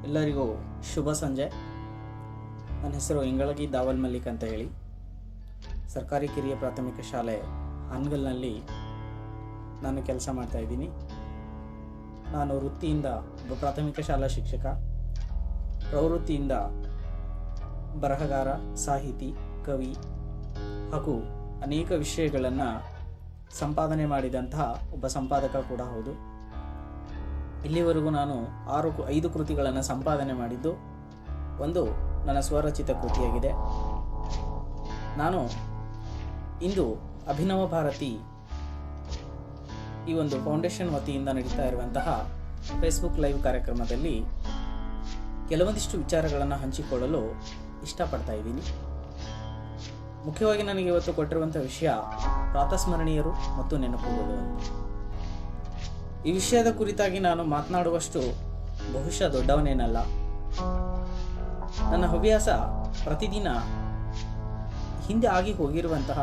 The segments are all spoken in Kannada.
ಎಲ್ಲರಿಗೂ ಶುಭ ಸಂಜೆ. ನನ್ನ ಹೆಸರು ಇಂಗಳಗಿ ದಾವಲ್ ಮಲ್ಲಿಕ್ ಅಂತ ಹೇಳಿ. ಸರ್ಕಾರಿ ಕಿರಿಯ ಪ್ರಾಥಮಿಕ ಶಾಲೆ ಹಾನಗಲ್ನಲ್ಲಿ ನಾನು ಕೆಲಸ ಮಾಡ್ತಾ ಇದ್ದೀನಿ. ನಾನು ವೃತ್ತಿಯಿಂದ ಒಬ್ಬ ಪ್ರಾಥಮಿಕ ಶಾಲಾ ಶಿಕ್ಷಕ, ಪ್ರವೃತ್ತಿಯಿಂದ ಬರಹಗಾರ, ಸಾಹಿತಿ, ಕವಿ ಹಾಗೂ ಅನೇಕ ವಿಷಯಗಳನ್ನು ಸಂಪಾದನೆ ಮಾಡಿದಂತಹ ಒಬ್ಬ ಸಂಪಾದಕ ಕೂಡ ಹೌದು. ಇಲ್ಲಿವರೆಗೂ ನಾನು 5 ಕೃತಿಗಳನ್ನು ಸಂಪಾದನೆ ಮಾಡಿದ್ದು. ಒಂದು ನನ್ನ ಸ್ವರಚಿತ ಕೃತಿಯಾಗಿದೆ. ನಾನು ಇಂದು ಅಭಿನವ ಭಾರತಿ ಈ ಒಂದು ಫೌಂಡೇಶನ್ ವತಿಯಿಂದ ನಡೀತಾ ಇರುವಂತಹ ಫೇಸ್ಬುಕ್ ಲೈವ್ ಕಾರ್ಯಕ್ರಮದಲ್ಲಿ ಕೆಲವೊಂದಿಷ್ಟು ವಿಚಾರಗಳನ್ನು ಹಂಚಿಕೊಳ್ಳಲು ಇಷ್ಟಪಡ್ತಾ ಇದ್ದೀನಿ. ಮುಖ್ಯವಾಗಿ ನನಗೆ ಇವತ್ತು ಕೊಟ್ಟಿರುವಂಥ ವಿಷಯ ಪ್ರಾತಸ್ಮರಣೀಯರು ಮತ್ತು ನೆನಪುಗಳು ಅಂತ. ಈ ವಿಷಯದ ಕುರಿತಾಗಿ ನಾನು ಮಾತನಾಡುವಷ್ಟು ಬಹುಶಃ ದೊಡ್ಡವನೇನಲ್ಲ. ನನ್ನ ಹವ್ಯಾಸ ಪ್ರತಿದಿನ ಹಿಂದೆ ಆಗಿ ಹೋಗಿರುವಂತಹ,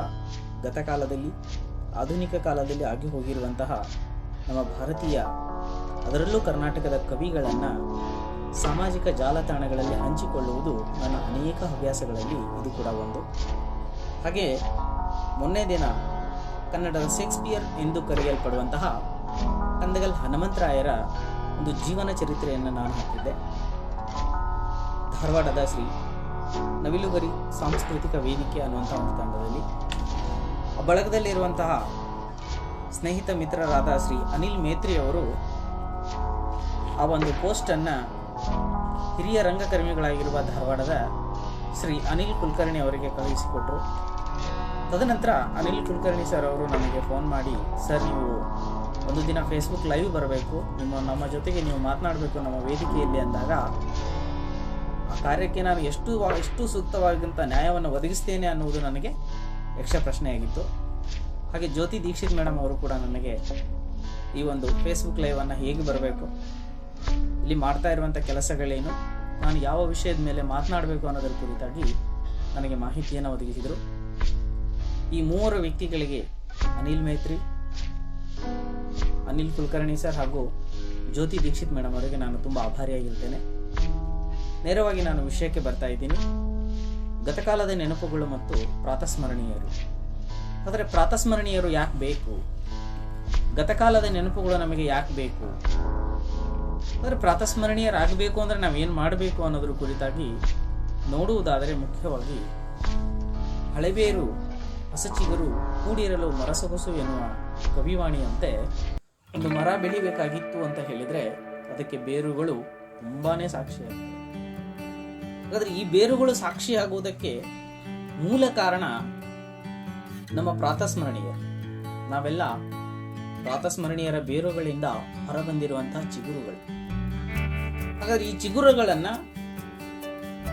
ಗತಕಾಲದಲ್ಲಿ, ಆಧುನಿಕ ಕಾಲದಲ್ಲಿ ಆಗಿ ಹೋಗಿರುವಂತಹ ನಮ್ಮ ಭಾರತೀಯ, ಅದರಲ್ಲೂ ಕರ್ನಾಟಕದ ಕವಿಗಳನ್ನು ಸಾಮಾಜಿಕ ಜಾಲತಾಣಗಳಲ್ಲಿ ಹಂಚಿಕೊಳ್ಳುವುದು ನನ್ನ ಅನೇಕ ಹವ್ಯಾಸಗಳಲ್ಲಿ ಇದು ಕೂಡ ಒಂದು. ಹಾಗೆ ಮೊನ್ನೆ ದಿನ ಕನ್ನಡದ ಶೇಕ್ಸ್ಪಿಯರ್ ಎಂದು ಕರೆಯಲ್ಪಡುವಂತಹ ಕಂದಗಲ್ ಹನುಮಂತರಾಯರ ಒಂದು ಜೀವನ ಚರಿತ್ರೆಯನ್ನು ನಾನು ಹಾಕಿದ್ದೆ. ಧಾರವಾಡದ ಶ್ರೀ ನವಿಲುಗರಿ ಸಾಂಸ್ಕೃತಿಕ ವೇದಿಕೆ ಅನ್ನುವಂಥ ಒಂದು ತಂಡದಲ್ಲಿ ಆ ಬಳಗದಲ್ಲಿರುವಂತಹ ಸ್ನೇಹಿತ ಮಿತ್ರರಾದ ಶ್ರೀ ಅನಿಲ್ ಮೇತ್ರಿ ಅವರು ಆ ಒಂದು ಪೋಸ್ಟನ್ನು ಹಿರಿಯ ರಂಗಕರ್ಮಿಗಳಾಗಿರುವ ಧಾರವಾಡದ ಶ್ರೀ ಅನಿಲ್ ಕುಲಕರ್ಣಿ ಅವರಿಗೆ ಕಳುಹಿಸಿಕೊಟ್ರು. ತದನಂತರ ಅನಿಲ್ ಕುಲಕರ್ಣಿ ಸರ್ ಅವರು ನನಗೆ ಫೋನ್ ಮಾಡಿ, ಸರ್ ನೀವು ಒಂದು ದಿನ ಫೇಸ್ಬುಕ್ ಲೈವ್ ಬರಬೇಕು, ನಮ್ಮ ಜೊತೆಗೆ ನೀವು ಮಾತನಾಡಬೇಕು ನಮ್ಮ ವೇದಿಕೆಯಲ್ಲಿ ಅಂದಾಗ ಆ ಕಾರ್ಯಕ್ಕೆ ನಾನು ಎಷ್ಟು ಸೂಕ್ತವಾದಂಥ ನ್ಯಾಯವನ್ನು ಒದಗಿಸ್ತೇನೆ ಅನ್ನುವುದು ನನಗೆ ಯಕ್ಷ ಪ್ರಶ್ನೆಯಾಗಿತ್ತು. ಹಾಗೆ ಜ್ಯೋತಿ ದೀಕ್ಷಿತ್ ಮೇಡಮ್ ಅವರು ಕೂಡ ನನಗೆ ಈ ಒಂದು ಫೇಸ್ಬುಕ್ ಲೈವನ್ನು ಹೇಗೆ ಬರಬೇಕು, ಇಲ್ಲಿ ಮಾಡ್ತಾ ಇರುವಂಥ ಕೆಲಸಗಳೇನು, ನಾನು ಯಾವ ವಿಷಯದ ಮೇಲೆ ಮಾತನಾಡಬೇಕು ಅನ್ನೋದರ ಕುರಿತಾಗಿ ನನಗೆ ಮಾಹಿತಿಯನ್ನು ಒದಗಿಸಿದರು. ಈ 3 ವ್ಯಕ್ತಿಗಳಿಗೆ, ಅನಿಲ್ ಮೇತ್ರಿ, ಅನಿಲ್ ಕುಲಕರ್ಣಿ ಸರ್ ಹಾಗೂ ಜ್ಯೋತಿ ದೀಕ್ಷಿತ್ ಮೇಡಮ್ ಅವರಿಗೆ ನಾನು ತುಂಬ ಆಭಾರಿಯಾಗಿರ್ತೇನೆ. ನೇರವಾಗಿ ನಾನು ವಿಷಯಕ್ಕೆ ಬರ್ತಾ ಇದ್ದೀನಿ. ಗತಕಾಲದ ನೆನಪುಗಳು ಮತ್ತು ಪ್ರಾತಸ್ಮರಣೀಯರು. ಆದರೆ ಪ್ರಾತಸ್ಮರಣೀಯರು ಯಾಕೆ ಬೇಕು? ಗತಕಾಲದ ನೆನಪುಗಳು ನಮಗೆ ಯಾಕೆ ಬೇಕು? ಆದರೆ ಪ್ರಾತಸ್ಮರಣೀಯರಾಗಬೇಕು ಅಂದರೆ ನಾವೇನು ಮಾಡಬೇಕು ಅನ್ನೋದ್ರ ಕುರಿತಾಗಿ ನೋಡುವುದಾದರೆ, ಮುಖ್ಯವಾಗಿ ಹಳೆಬೇರು ಹೊಸಚಿಗರು ಕೂಡಿರಲು ಮರಸೊಗಸು ಎನ್ನುವ ಕವಿವಾಣಿಯಂತೆ ಒಂದು ಮರ ಬೆಳಿಬೇಕಾಗಿತ್ತು ಅಂತ ಹೇಳಿದರೆ ಅದಕ್ಕೆ ಬೇರುಗಳು ತುಂಬಾನೇ ಸಾಕ್ಷಿಯಾಗ್ತವೆ. ಹಾಗಾದರೆ ಈ ಬೇರುಗಳು ಸಾಕ್ಷಿಯಾಗುವುದಕ್ಕೆ ಮೂಲ ಕಾರಣ ನಮ್ಮ ಪ್ರಾತಸ್ಮರಣೀಯರು. ನಾವೆಲ್ಲ ಪ್ರಾತಸ್ಮರಣೀಯರ ಬೇರುಗಳಿಂದ ಹೊರಬಂದಿರುವಂತಹ ಚಿಗುರುಗಳು. ಹಾಗಾದ್ರೆ ಈ ಚಿಗುರುಗಳನ್ನು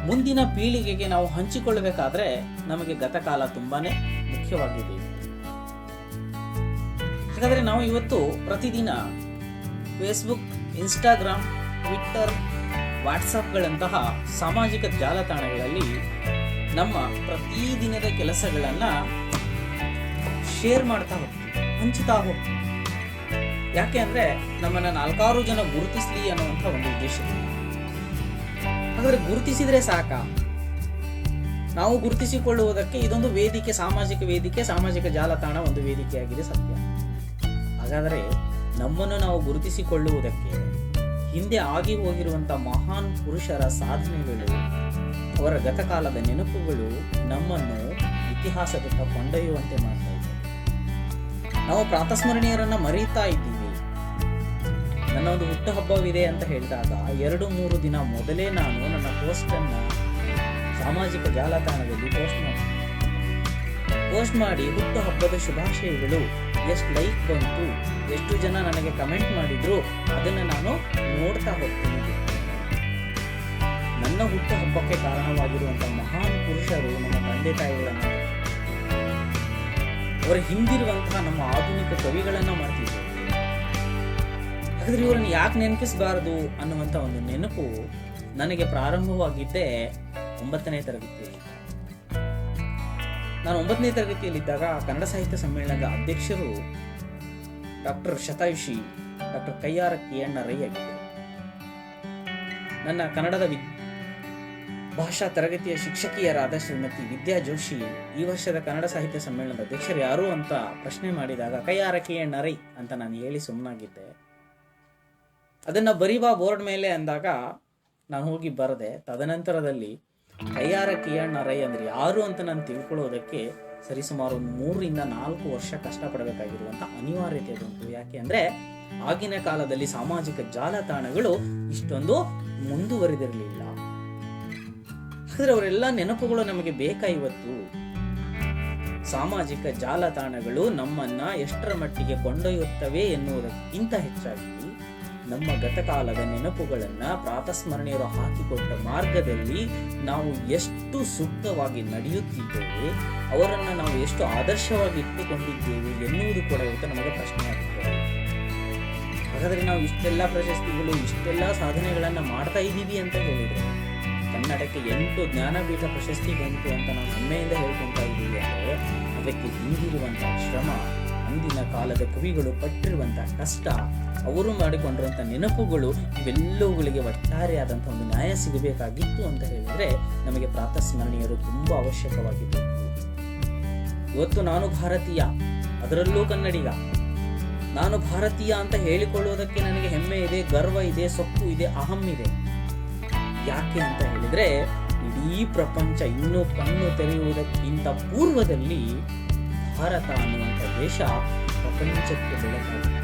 ಮುಂದಿನ ಪೀಳಿಗೆಗೆ ನಾವು ಹಂಚಿಕೊಳ್ಳಬೇಕಾದ್ರೆ ನಮಗೆ ಗತಕಾಲ ತುಂಬಾನೇ ಮುಖ್ಯವಾಗಿದೆ. ಹಾಗಾದರೆ ನಾವು ಇವತ್ತು ಪ್ರತಿದಿನ ಫೇಸ್ಬುಕ್, ಇನ್ಸ್ಟಾಗ್ರಾಮ್, ಟ್ವಿಟ್ಟರ್, ವಾಟ್ಸಪ್ಗಳಂತಹ ಸಾಮಾಜಿಕ ಜಾಲತಾಣಗಳಲ್ಲಿ ನಮ್ಮ ಪ್ರತಿದಿನದ ಕೆಲಸಗಳನ್ನು ಶೇರ್ ಮಾಡ್ತಾ ಹೋಗ್ತೀವಿ, ಹಂಚುತ್ತಾ ಹೋಗ್ತೀವಿ. ಯಾಕೆ ಅಂದರೆ ನಮ್ಮನ್ನು 4 ಜನ ಗುರುತಿಸಲಿ ಅನ್ನುವಂಥ ಒಂದು ಉದ್ದೇಶದಿಂದ. ಹಾಗಾದರೆ ಗುರುತಿಸಿದರೆ ಸಾಕ? ನಾವು ಗುರುತಿಸಿಕೊಳ್ಳುವುದಕ್ಕೆ ಇದೊಂದು ವೇದಿಕೆ, ಸಾಮಾಜಿಕ ಜಾಲತಾಣ ಒಂದು ವೇದಿಕೆಯಾಗಿದೆ, ಸತ್ಯ. ಹಾಗಾದರೆ ನಮ್ಮನ್ನು ನಾವು ಗುರುತಿಸಿಕೊಳ್ಳುವುದಕ್ಕೆ ಹಿಂದೆ ಆಗಿ ಹೋಗಿರುವಂಥ ಮಹಾನ್ ಪುರುಷರ ಸಾಧನೆಗಳು, ಅವರ ಗತಕಾಲದ ನೆನಪುಗಳು ನಮ್ಮನ್ನು ಇತಿಹಾಸದತ್ತ ಕೊಂಡೊಯ್ಯುವಂತೆ ಮಾಡ್ತಾ ಇದೆ. ನಾವು ಪ್ರಾತಸ್ಮರಣೀಯರನ್ನ ಮರೀತಾ ಇದ್ದೀವಿ. ನನ್ನ ಒಂದು ಹುಟ್ಟುಹಬ್ಬವಿದೆ ಅಂತ ಹೇಳಿದಾಗ 2-3 ದಿನ ಮೊದಲೇ ನಾನು ನನ್ನ ಪೋಸ್ಟನ್ನು ಸಾಮಾಜಿಕ ಜಾಲತಾಣದಲ್ಲಿ ಪೋಸ್ಟ್ ಮಾಡಿ ಹುಟ್ಟುಹಬ್ಬದ ಶುಭಾಶಯಗಳು, ಎಷ್ಟು ಲೈಕ್ ಬಂತು, ಎಷ್ಟು ಜನ ನನಗೆ ಕಮೆಂಟ್ ಮಾಡಿದ್ರು, ಅದನ್ನು ನಾನು ನೋಡ್ತಾ ಹೋಗ್ತೀನಿ. ನನ್ನ ಹುಟ್ಟುಹಬ್ಬಕ್ಕೆ ಕಾರಣವಾಗಿರುವಂಥ ಮಹಾನ್ ಪುರುಷರು ನಮ್ಮ ತಂದೆ ತಾಯಿಗಳನ್ನು, ಅವರ ಹಿಂದಿರುವಂತಹ ನಮ್ಮ ಆಧುನಿಕ ಕವಿಗಳನ್ನು ಮಾಡ್ತಿದ್ದರು. ಹಾಗಾದ್ರೆ ಇವರನ್ನು ಯಾಕೆ ನೆನಪಿಸಬಾರದು ಅನ್ನುವಂಥ ಒಂದು ನೆನಪು ನನಗೆ ಪ್ರಾರಂಭವಾಗಿದ್ದೇ 9ನೇ ತರಗತಿಯಲ್ಲಿ. ನಾನು 9ನೇ ತರಗತಿಯಲ್ಲಿದ್ದಾಗ ಕನ್ನಡ ಸಾಹಿತ್ಯ ಸಮ್ಮೇಳನದ ಅಧ್ಯಕ್ಷರು ಡಾಕ್ಟರ್ ಶತಾಯುಷಿ ಡಾಕ್ಟರ್ ಕಯ್ಯಾರ ಕೆ ಅಣ್ಣ ರೈ ಆಗಿದ್ದರು. ನನ್ನ ಕನ್ನಡದ ಭಾಷಾ ತರಗತಿಯ ಶಿಕ್ಷಕಿಯರಾದ ಶ್ರೀಮತಿ ವಿದ್ಯಾ ಜೋಶಿ ಈ ವರ್ಷದ ಕನ್ನಡ ಸಾಹಿತ್ಯ ಸಮ್ಮೇಳನದ ಅಧ್ಯಕ್ಷರು ಯಾರು ಅಂತ ಪ್ರಶ್ನೆ ಮಾಡಿದಾಗ ಕೈಯಾರಕಿಯ ನರೈ ಅಂತ ನಾನು ಹೇಳಿ ಸುಮ್ಮನಾಗಿದ್ದೆ. ಅದನ್ನು ಬರೀವಾ ಬೋರ್ಡ್ ಮೇಲೆ ಅಂದಾಗ ನಾನು ಹೋಗಿ ಬರೆದೆ. ತದನಂತರದಲ್ಲಿ ಕೈಯಾರಕಿಯ ನರೈ ಅಂದರೆ ಯಾರು ಅಂತ ನಾನು ತಿಳ್ಕೊಳ್ಳೋದಕ್ಕೆ ಸರಿಸುಮಾರು 3 ರಿಂದ 4 ವರ್ಷ ಕಷ್ಟಪಡಬೇಕಾಗಿರುವಂಥ ಅನಿವಾರ್ಯತೆ ಉಂಟು. ಯಾಕೆ ಅಂದರೆ ಆಗಿನ ಕಾಲದಲ್ಲಿ ಸಾಮಾಜಿಕ ಜಾಲತಾಣಗಳು ಇಷ್ಟೊಂದು ಮುಂದುವರಿದಿರಲಿಲ್ಲ. ಹಾಗಾದ್ರೆ ಅವರೆಲ್ಲ ನೆನಪುಗಳು ನಮಗೆ ಬೇಕಾ? ಇವತ್ತು ಸಾಮಾಜಿಕ ಜಾಲತಾಣಗಳು ನಮ್ಮನ್ನ ಎಷ್ಟರ ಮಟ್ಟಿಗೆ ಕೊಂಡೊಯ್ಯುತ್ತವೆ ಎನ್ನುವುದಕ್ಕಿಂತ ಹೆಚ್ಚಾಗಿ ನಮ್ಮ ಗತಕಾಲದ ನೆನಪುಗಳನ್ನ ಪ್ರಾತಸ್ಮರಣೀಯರು ಹಾಕಿಕೊಟ್ಟ ಮಾರ್ಗದಲ್ಲಿ ನಾವು ಎಷ್ಟು ಸೂಕ್ತವಾಗಿ ನಡೆಯುತ್ತಿದ್ದೇವೆ, ಅವರನ್ನು ನಾವು ಎಷ್ಟು ಆದರ್ಶವಾಗಿ ಇಟ್ಟುಕೊಂಡಿದ್ದೇವೆ ಎನ್ನುವುದು ಕೂಡ ಇವತ್ತು ನಮಗೆ ಪ್ರಶ್ನೆ ಆಗುತ್ತದೆ. ಹಾಗಾದ್ರೆ ನಾವು ಇಷ್ಟೆಲ್ಲ ಪ್ರಶಸ್ತಿಗಳು, ಇಷ್ಟೆಲ್ಲ ಸಾಧನೆಗಳನ್ನ ಮಾಡ್ತಾ ಇದ್ದೀವಿ ಅಂತ ಹೇಳಿದ್ರೆ, ಕನ್ನಡಕ್ಕೆ 8 ಜ್ಞಾನಪೀಠ ಪ್ರಶಸ್ತಿ ಬಂತು ಅಂತ ನಾವು ಹೆಮ್ಮೆಯಿಂದ ಹೇಳ್ಕೊಂತ ಇದ್ದೀವಿ ಅಂದರೆ ಅದಕ್ಕೆ ಹಿಂದಿರುವಂತಹ ಶ್ರಮ, ಅಂದಿನ ಕಾಲದ ಕವಿಗಳು ಪಟ್ಟಿರುವಂತಹ ಕಷ್ಟ, ಅವರು ಮಾಡಿಕೊಂಡಿರುವಂತಹ ನೆನಪುಗಳು, ಇವೆಲ್ಲವುಗಳಿಗೆ ಒಟ್ಟಾರೆಯಾದಂಥ ಒಂದು ನ್ಯಾಯ ಸಿಗಬೇಕಾಗಿತ್ತು ಅಂತ ಹೇಳಿದ್ರೆ ನಮಗೆ ಪ್ರಾತಸ್ಮರಣೀಯರು ತುಂಬಾ ಅವಶ್ಯಕವಾಗಿತ್ತು. ಇವತ್ತು ನಾನು ಭಾರತೀಯ, ಅದರಲ್ಲೂ ಕನ್ನಡಿಗ, ನಾನು ಭಾರತೀಯ ಅಂತ ಹೇಳಿಕೊಳ್ಳುವುದಕ್ಕೆ ನನಗೆ ಹೆಮ್ಮೆ ಇದೆ, ಗರ್ವ ಇದೆ, ಸೊಕ್ಕು ಇದೆ, ಅಹಂ ಇದೆ. ಯಾಕೆ ಅಂತ ಹೇಳಿದ್ರೆ ಇಡೀ ಪ್ರಪಂಚ ಇನ್ನೂ ಕಣ್ಣು ತೆರೆಯುವುದಕ್ಕಿಂತ ಪೂರ್ವದಲ್ಲಿ ಭಾರತ ಅನ್ನುವಂಥ ದೇಶ ಪ್ರಪಂಚಕ್ಕೆ ಬೆಳಕಾಗುತ್ತೆ.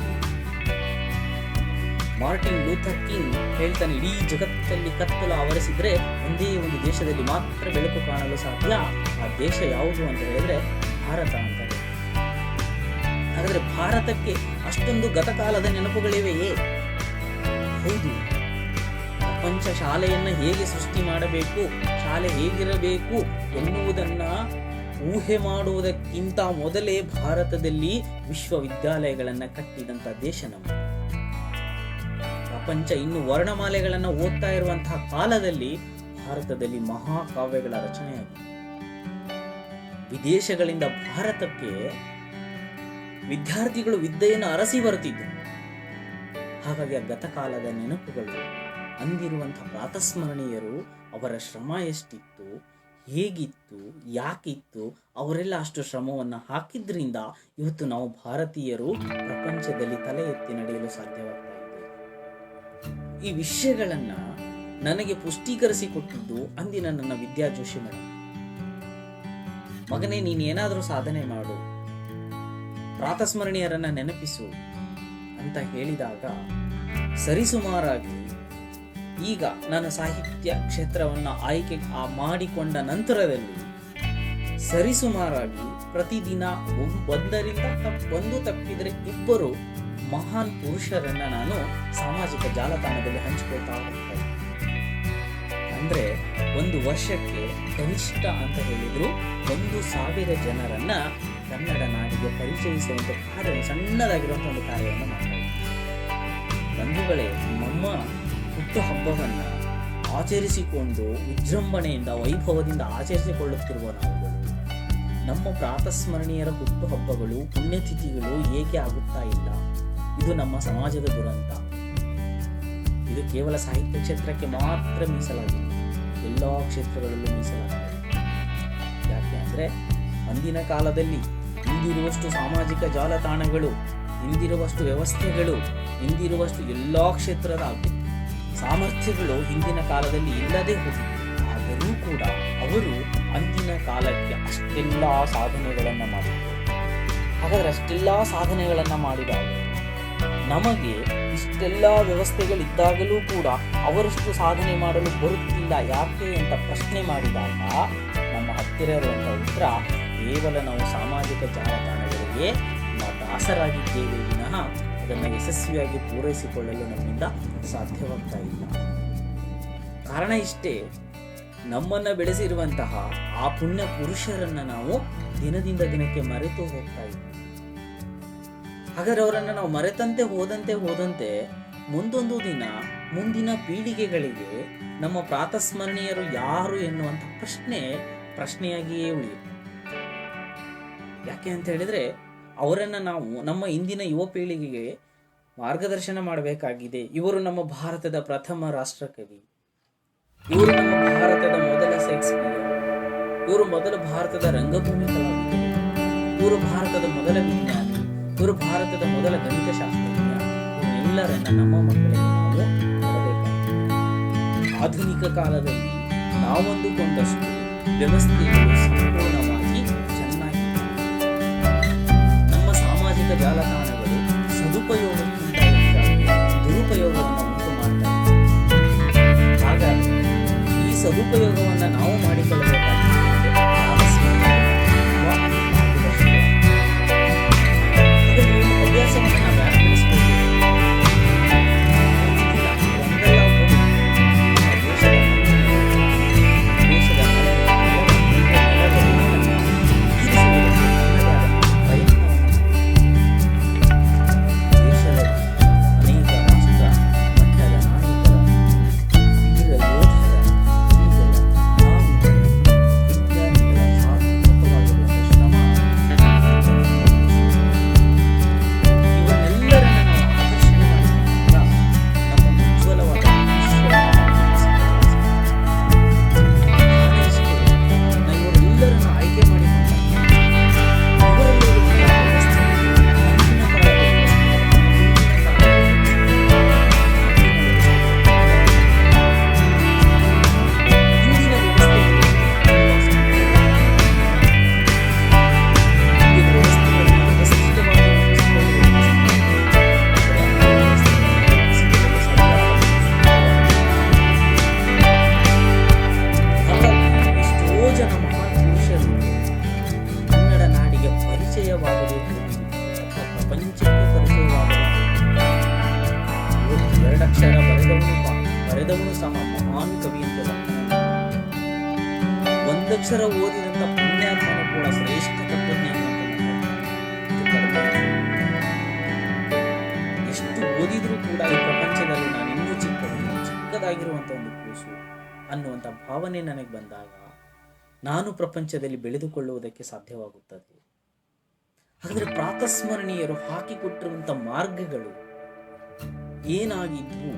ಮಾರ್ಟಿನ್ ಲೂಥರ್ ಕಿಂಗ್ ಹೇಳ್ತಾನೆ, ಇಡೀ ಜಗತ್ತಲ್ಲಿ ಕತ್ತಲು ಆವರಿಸಿದ್ರೆ ಒಂದೇ ಒಂದು ದೇಶದಲ್ಲಿ ಮಾತ್ರ ಬೆಳಕು ಕಾಣಲು ಸಾಧ್ಯ. ಆ ದೇಶ ಯಾವುದು ಅಂತ ಹೇಳಿದ್ರೆ ಭಾರತ ಅಂತ. ಹಾಗಾದ್ರೆ ಭಾರತಕ್ಕೆ ಅಷ್ಟೊಂದು ಗತಕಾಲದ ನೆನಪುಗಳಿವೆಯೇ? ಹೌದು. ಪ್ರಪಂಚ ಶಾಲೆಯನ್ನ ಹೇಗೆ ಸೃಷ್ಟಿ ಮಾಡಬೇಕು, ಶಾಲೆ ಹೇಗಿರಬೇಕು ಎನ್ನುವುದನ್ನ ಊಹೆ ಮಾಡುವುದಕ್ಕಿಂತ ಮೊದಲೇ ಭಾರತದಲ್ಲಿ ವಿಶ್ವವಿದ್ಯಾಲಯಗಳನ್ನ ಕಟ್ಟಿದಂತ ದೇಶ ನಮ್ಮ. ಪ್ರಪಂಚ ಇನ್ನು ವರ್ಣಮಾಲೆಗಳನ್ನ ಓದ್ತಾ ಇರುವಂತಹ ಕಾಲದಲ್ಲಿ ಭಾರತದಲ್ಲಿ ಮಹಾಕಾವ್ಯಗಳ ರಚನೆಯಾಗಿದೆ. ವಿದೇಶಗಳಿಂದ ಭಾರತಕ್ಕೆ ವಿದ್ಯಾರ್ಥಿಗಳು ವಿದ್ಯೆಯನ್ನು ಅರಸಿ ಬರುತ್ತಿದ್ದರು. ಹಾಗಾಗಿ ಆ ಗತಕಾಲದ ನೆನಪುಗಳು, ಅಂದಿರುವಂತಹ ಪ್ರಾತಸ್ಮರಣೀಯರು, ಅವರ ಶ್ರಮ ಎಷ್ಟಿತ್ತು, ಹೇಗಿತ್ತು, ಯಾಕಿತ್ತು, ಅವರೆಲ್ಲ ಅಷ್ಟು ಶ್ರಮವನ್ನು ಹಾಕಿದ್ರಿಂದ ಇವತ್ತು ನಾವು ಭಾರತೀಯರು ಪ್ರಪಂಚದಲ್ಲಿ ತಲೆ ಎತ್ತಿ ನಡೆಯಲು ಸಾಧ್ಯವಾಗ್ತಾ ಇದೆ. ಈ ವಿಷಯಗಳನ್ನ ನನಗೆ ಪುಷ್ಟೀಕರಿಸಿಕೊಟ್ಟಿದ್ದು ಅಂದಿನ ನನ್ನ ವಿದ್ಯಾ ಜೋಶಿ ಮೇಡಮ್. ಮಗನೇ, ನೀನ್ ಏನಾದರೂ ಸಾಧನೆ ಮಾಡು, ಪ್ರಾತಸ್ಮರಣೀಯರನ್ನ ನೆನಪಿಸು ಅಂತ ಹೇಳಿದಾಗ ಸರಿಸುಮಾರಾಗಿ ಈಗ ನಾನು ಸಾಹಿತ್ಯ ಕ್ಷೇತ್ರವನ್ನ ಆಯ್ಕೆ ಮಾಡಿಕೊಂಡ ನಂತರದಲ್ಲಿ ಸರಿಸುಮಾರಾಗಿ ಪ್ರತಿದಿನ ಒಂದು ತಪ್ಪಿದ್ರೆ 2 ಮಹಾನ್ ಪುರುಷರನ್ನ ನಾನು ಸಾಮಾಜಿಕ ಜಾಲತಾಣದಲ್ಲಿ ಹಂಚಿಕೊಳ್ತಾ ಹೋಗ್ತೇನೆ. ಅಂದ್ರೆ ಒಂದು ವರ್ಷಕ್ಕೆ ಕನಿಷ್ಠ ಅಂತ ಹೇಳಿದ್ರು 1,000 ಜನರನ್ನ ಕನ್ನಡ ನಾಡಿಗೆ ಪರಿಚಯಿಸುವಂತ ಕಾರ್ಯ, ಸಣ್ಣದಾಗಿರುವಂತಹ ಒಂದು ಕಾರ್ಯವನ್ನು ಮಾಡ್ತಾ ಇದ್ದೀನಿ. ಬಂಧುಗಳೇ, ನಮ್ಮ ಹುಟ್ಟು ಹಬ್ಬವನ್ನ ಆಚರಿಸಿಕೊಂಡು ವಿಜೃಂಭಣೆಯಿಂದ, ವೈಭವದಿಂದ ಆಚರಿಸಿಕೊಳ್ಳುತ್ತಿರುವ ನಾವುಗಳು ನಮ್ಮ ಪ್ರಾತಸ್ಮರಣೀಯರ ಹುಟ್ಟು ಹಬ್ಬಗಳು, ಪುಣ್ಯತಿಥಿಗಳು ಏಕೆ ಆಗುತ್ತಾ ಇಲ್ಲ? ಇದು ನಮ್ಮ ಸಮಾಜದ ದುರಂತ. ಇದು ಕೇವಲ ಸಾಹಿತ್ಯ ಕ್ಷೇತ್ರಕ್ಕೆ ಮಾತ್ರ ಮೀಸಲಾಗಿಲ್ಲ, ಎಲ್ಲ ಕ್ಷೇತ್ರಗಳಲ್ಲೂ ಮೀಸಲಾಗಿದೆ. ಯಾಕೆ ಅಂದ್ರೆ ಅಂದಿನ ಕಾಲದಲ್ಲಿ ಇಂದಿರುವಷ್ಟು ಸಾಮಾಜಿಕ ಜಾಲತಾಣಗಳು, ಇಂದಿರುವಷ್ಟು ವ್ಯವಸ್ಥೆಗಳು, ಇಂದಿರುವಷ್ಟು ಎಲ್ಲಾ ಕ್ಷೇತ್ರದ ಸಾಮರ್ಥ್ಯಗಳು ಹಿಂದಿನ ಕಾಲದಲ್ಲಿ ಇಲ್ಲದೆ ಹೋಗಿತ್ತು. ಆದರೂ ಕೂಡ ಅವರು ಅಂದಿನ ಕಾಲಕ್ಕೆ ಅಷ್ಟೆಲ್ಲ ಸಾಧನೆಗಳನ್ನ ಮಾಡಿದರು. ಹಾಗಾದ್ರೆ ಅಷ್ಟೆಲ್ಲ ಸಾಧನೆಗಳನ್ನ ಮಾಡಿದಾಗ ನಮಗೆ ಇಷ್ಟೆಲ್ಲ ವ್ಯವಸ್ಥೆಗಳಿದ್ದಾಗಲೂ ಕೂಡ ಅವರಷ್ಟು ಸಾಧನೆ ಮಾಡಲು ಬರುತ್ತಿಲ್ಲ ಯಾಕೆ ಅಂತ ಪ್ರಶ್ನೆ ಮಾಡಿದಾಗ ನಮ್ಮ ಹತ್ತಿರ ಇರುವಂತಹ ಉತ್ತರ, ಕೇವಲ ನಾವು ಸಾಮಾಜಿಕ ಜಾಲತಾಣಗಳಿಗೆ ದಾಸರಾಗಿದ್ದೇವೆ ವಿನಃ ಅದನ್ನು ಯಶಸ್ವಿಯಾಗಿ ಪೂರೈಸಿಕೊಳ್ಳಲು ನಮ್ಮಿಂದ ಸಾಧ್ಯವಾಗ್ತಾ ಇಲ್ಲ. ಕಾರಣ ಇಷ್ಟೇ, ನಮ್ಮನ್ನ ಬೆಳೆಸಿರುವಂತಹ ಆ ಪುಣ್ಯ ಪುರುಷರನ್ನ ನಾವು ದಿನದಿಂದ ದಿನಕ್ಕೆ ಮರೆತು ಹೋಗ್ತಾ ಇದ್ದೀವಿ. ಹಾಗಾದ್ರೆ ಅವರನ್ನ ನಾವು ಮರೆತಂತೆ ಹೋದಂತೆ ಮುಂದೊಂದು ದಿನ ಮುಂದಿನ ಪೀಳಿಗೆಗಳಿಗೆ ನಮ್ಮ ಪ್ರಾತಸ್ಮರಣೀಯರು ಯಾರು ಎನ್ನುವಂಥ ಪ್ರಶ್ನೆಯಾಗಿಯೇ ಉಳಿಯುತ್ತೆ. ಯಾಕೆ ಅಂತ ಹೇಳಿದ್ರೆ ಅವರನ್ನ ನಾವು ನಮ್ಮ ಇಂದಿನ ಯುವ ಪೀಳಿಗೆಗೆ ಮಾರ್ಗದರ್ಶನ ಮಾಡಬೇಕಾಗಿದೆ. ಇವರು ನಮ್ಮ ಭಾರತದ ಪ್ರಥಮ ರಾಷ್ಟ್ರಕವಿ, ಇವರು ನಮ್ಮ ಭಾರತದ ಮೊದಲ ಶೇಕ್ಸ್ಪಿಯರ್, ಇವರು ಮೊದಲ ಭಾರತದ ರಂಗಭೂಮಿ ಕಲಾವಿದರು, ಇವರು ಭಾರತದ ಮೊದಲ ವಿಜ್ಞಾನಿ, ಇವರು ಭಾರತದ ಮೊದಲ ಗಣಿತಶಾಸ್ತ್ರಜ್ಞ. ಇವರೆಲ್ಲರನ್ನ ನಮ್ಮ ಮಕ್ಕಳಿಗೆ ನಾವು ಮಾಡಬೇಕಾಗಿದೆ. ಆಧುನಿಕ ಕಾಲದಲ್ಲಿ ನಾವೊಂದುಕೊಂಡಷ್ಟು ವ್ಯವಸ್ಥೆಗಳು ಸಂಪೂರ್ಣವಾಗಿ ಚೆನ್ನಾಗಿ ನಮ್ಮ ಸಾಮಾಜಿಕ ಜಾಲತಾಣಗಳು ಸದುಪಯೋಗಕ್ಕಿಂತ ಹೆಚ್ಚಾಗಿ ದುರುಪಯೋಗವನ್ನು ಉಂಟು ಮಾಡ್ತಾ ಇವೆ. ಹಾಗಾಗಿ ಈ ಸದುಪಯೋಗವನ್ನು ನಾವು ಮಾಡಿಕೊಳ್ಳಬೇಕಾಗಿದೆ. ಅಭ್ಯಾಸವನ್ನು ನಾವು ಯಾಕೆ ಬೆಳೆಸ್ಕೊಳ್ತೀವಿ? ಬರೆದವನು ಸಹ ಮಹಾನ್ ಕವಿ ಅಂತ ಒಂದಕ್ಷರ ಓದಿದಂತ ಪುಣ್ಯಾತ್ಮನು ಕೂಡ ಶ್ರೇಷ್ಠ ತತ್ವಜ್ಞಾನಿ ಅಂತ. ಎಷ್ಟು ಓದಿದ್ರೂ ಕೂಡ ಈ ಪ್ರಪಂಚದಲ್ಲಿ ನಾನು ಇನ್ನೂ ಚಿಕ್ಕದಾಗಿರುವಂತ ಒಂದು ಕೂಸು ಅನ್ನುವಂತ ಭಾವನೆ ನನಗೆ ಬಂದಾಗ ನಾನು ಪ್ರಪಂಚದಲ್ಲಿ ಬೆಳೆದುಕೊಳ್ಳುವುದಕ್ಕೆ ಸಾಧ್ಯವಾಗುತ್ತದೆ. ಹಾಗಾದ್ರೆ ಪ್ರಾತಸ್ಮರಣೀಯರು ಹಾಕಿಕೊಟ್ಟಿರುವಂತ ಮಾರ್ಗಗಳು ಏನಾಗಿದ್ವು?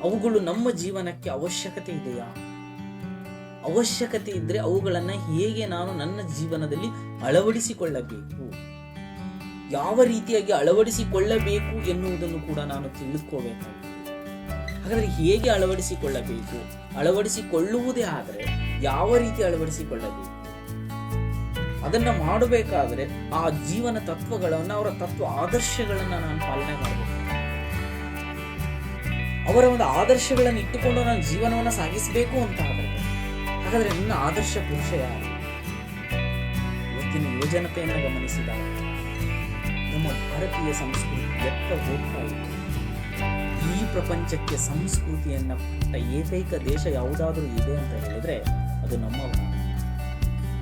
ಅವುಗಳು ನಮ್ಮ ಜೀವನಕ್ಕೆ ಅವಶ್ಯಕತೆ ಇದೆಯಾ? ಅವಶ್ಯಕತೆ ಇದ್ರೆ ಅವುಗಳನ್ನ ಹೇಗೆ ನಾನು ನನ್ನ ಜೀವನದಲ್ಲಿ ಅಳವಡಿಸಿಕೊಳ್ಳಬೇಕು, ಯಾವ ರೀತಿಯಾಗಿ ಅಳವಡಿಸಿಕೊಳ್ಳಬೇಕು ಎನ್ನುವುದನ್ನು ಕೂಡ ನಾನು ತಿಳ್ಕೋಬೇಕಾಗಿದೆ. ಹಾಗಾದ್ರೆ ಹೇಗೆ ಅಳವಡಿಸಿಕೊಳ್ಳಬೇಕು? ಅಳವಡಿಸಿಕೊಳ್ಳುವುದೇ ಆದರೆ ಯಾವ ರೀತಿ ಅಳವಡಿಸಿಕೊಳ್ಳಬೇಕು? ಅದನ್ನ ಮಾಡಬೇಕಾದ್ರೆ ಆ ಜೀವನ ತತ್ವಗಳನ್ನ, ಅವರ ತತ್ವ ಆದರ್ಶಗಳನ್ನ ನಾನು ಪಾಲನೆ ಮಾಡಬೇಕು. ಅವರ ಒಂದು ಆದರ್ಶಗಳನ್ನು ಇಟ್ಟುಕೊಂಡು ನಾನು ಜೀವನವನ್ನು ಸಾಗಿಸಬೇಕು ಅಂತ ಆದರೆ ಹಾಗಾದ್ರೆ ನನ್ನ ಆದರ್ಶ ಪುರುಷ ಯಾರು? ಇವತ್ತಿನ ಯುವಜನತೆಯನ್ನು ಗಮನಿಸಿದಾಗ ನಮ್ಮ ಭಾರತೀಯ ಸಂಸ್ಕೃತಿ ಎತ್ತ ಹೋಗ್ತಾ ಇದೆ. ಈ ಪ್ರಪಂಚಕ್ಕೆ ಸಂಸ್ಕೃತಿಯನ್ನ ಕೊಟ್ಟ ಏಕೈಕ ದೇಶ ಯಾವುದಾದ್ರೂ ಇದೆ ಅಂತ ಹೇಳಿದ್ರೆ ಅದು ನಮ್ಮ ಭಾರತ.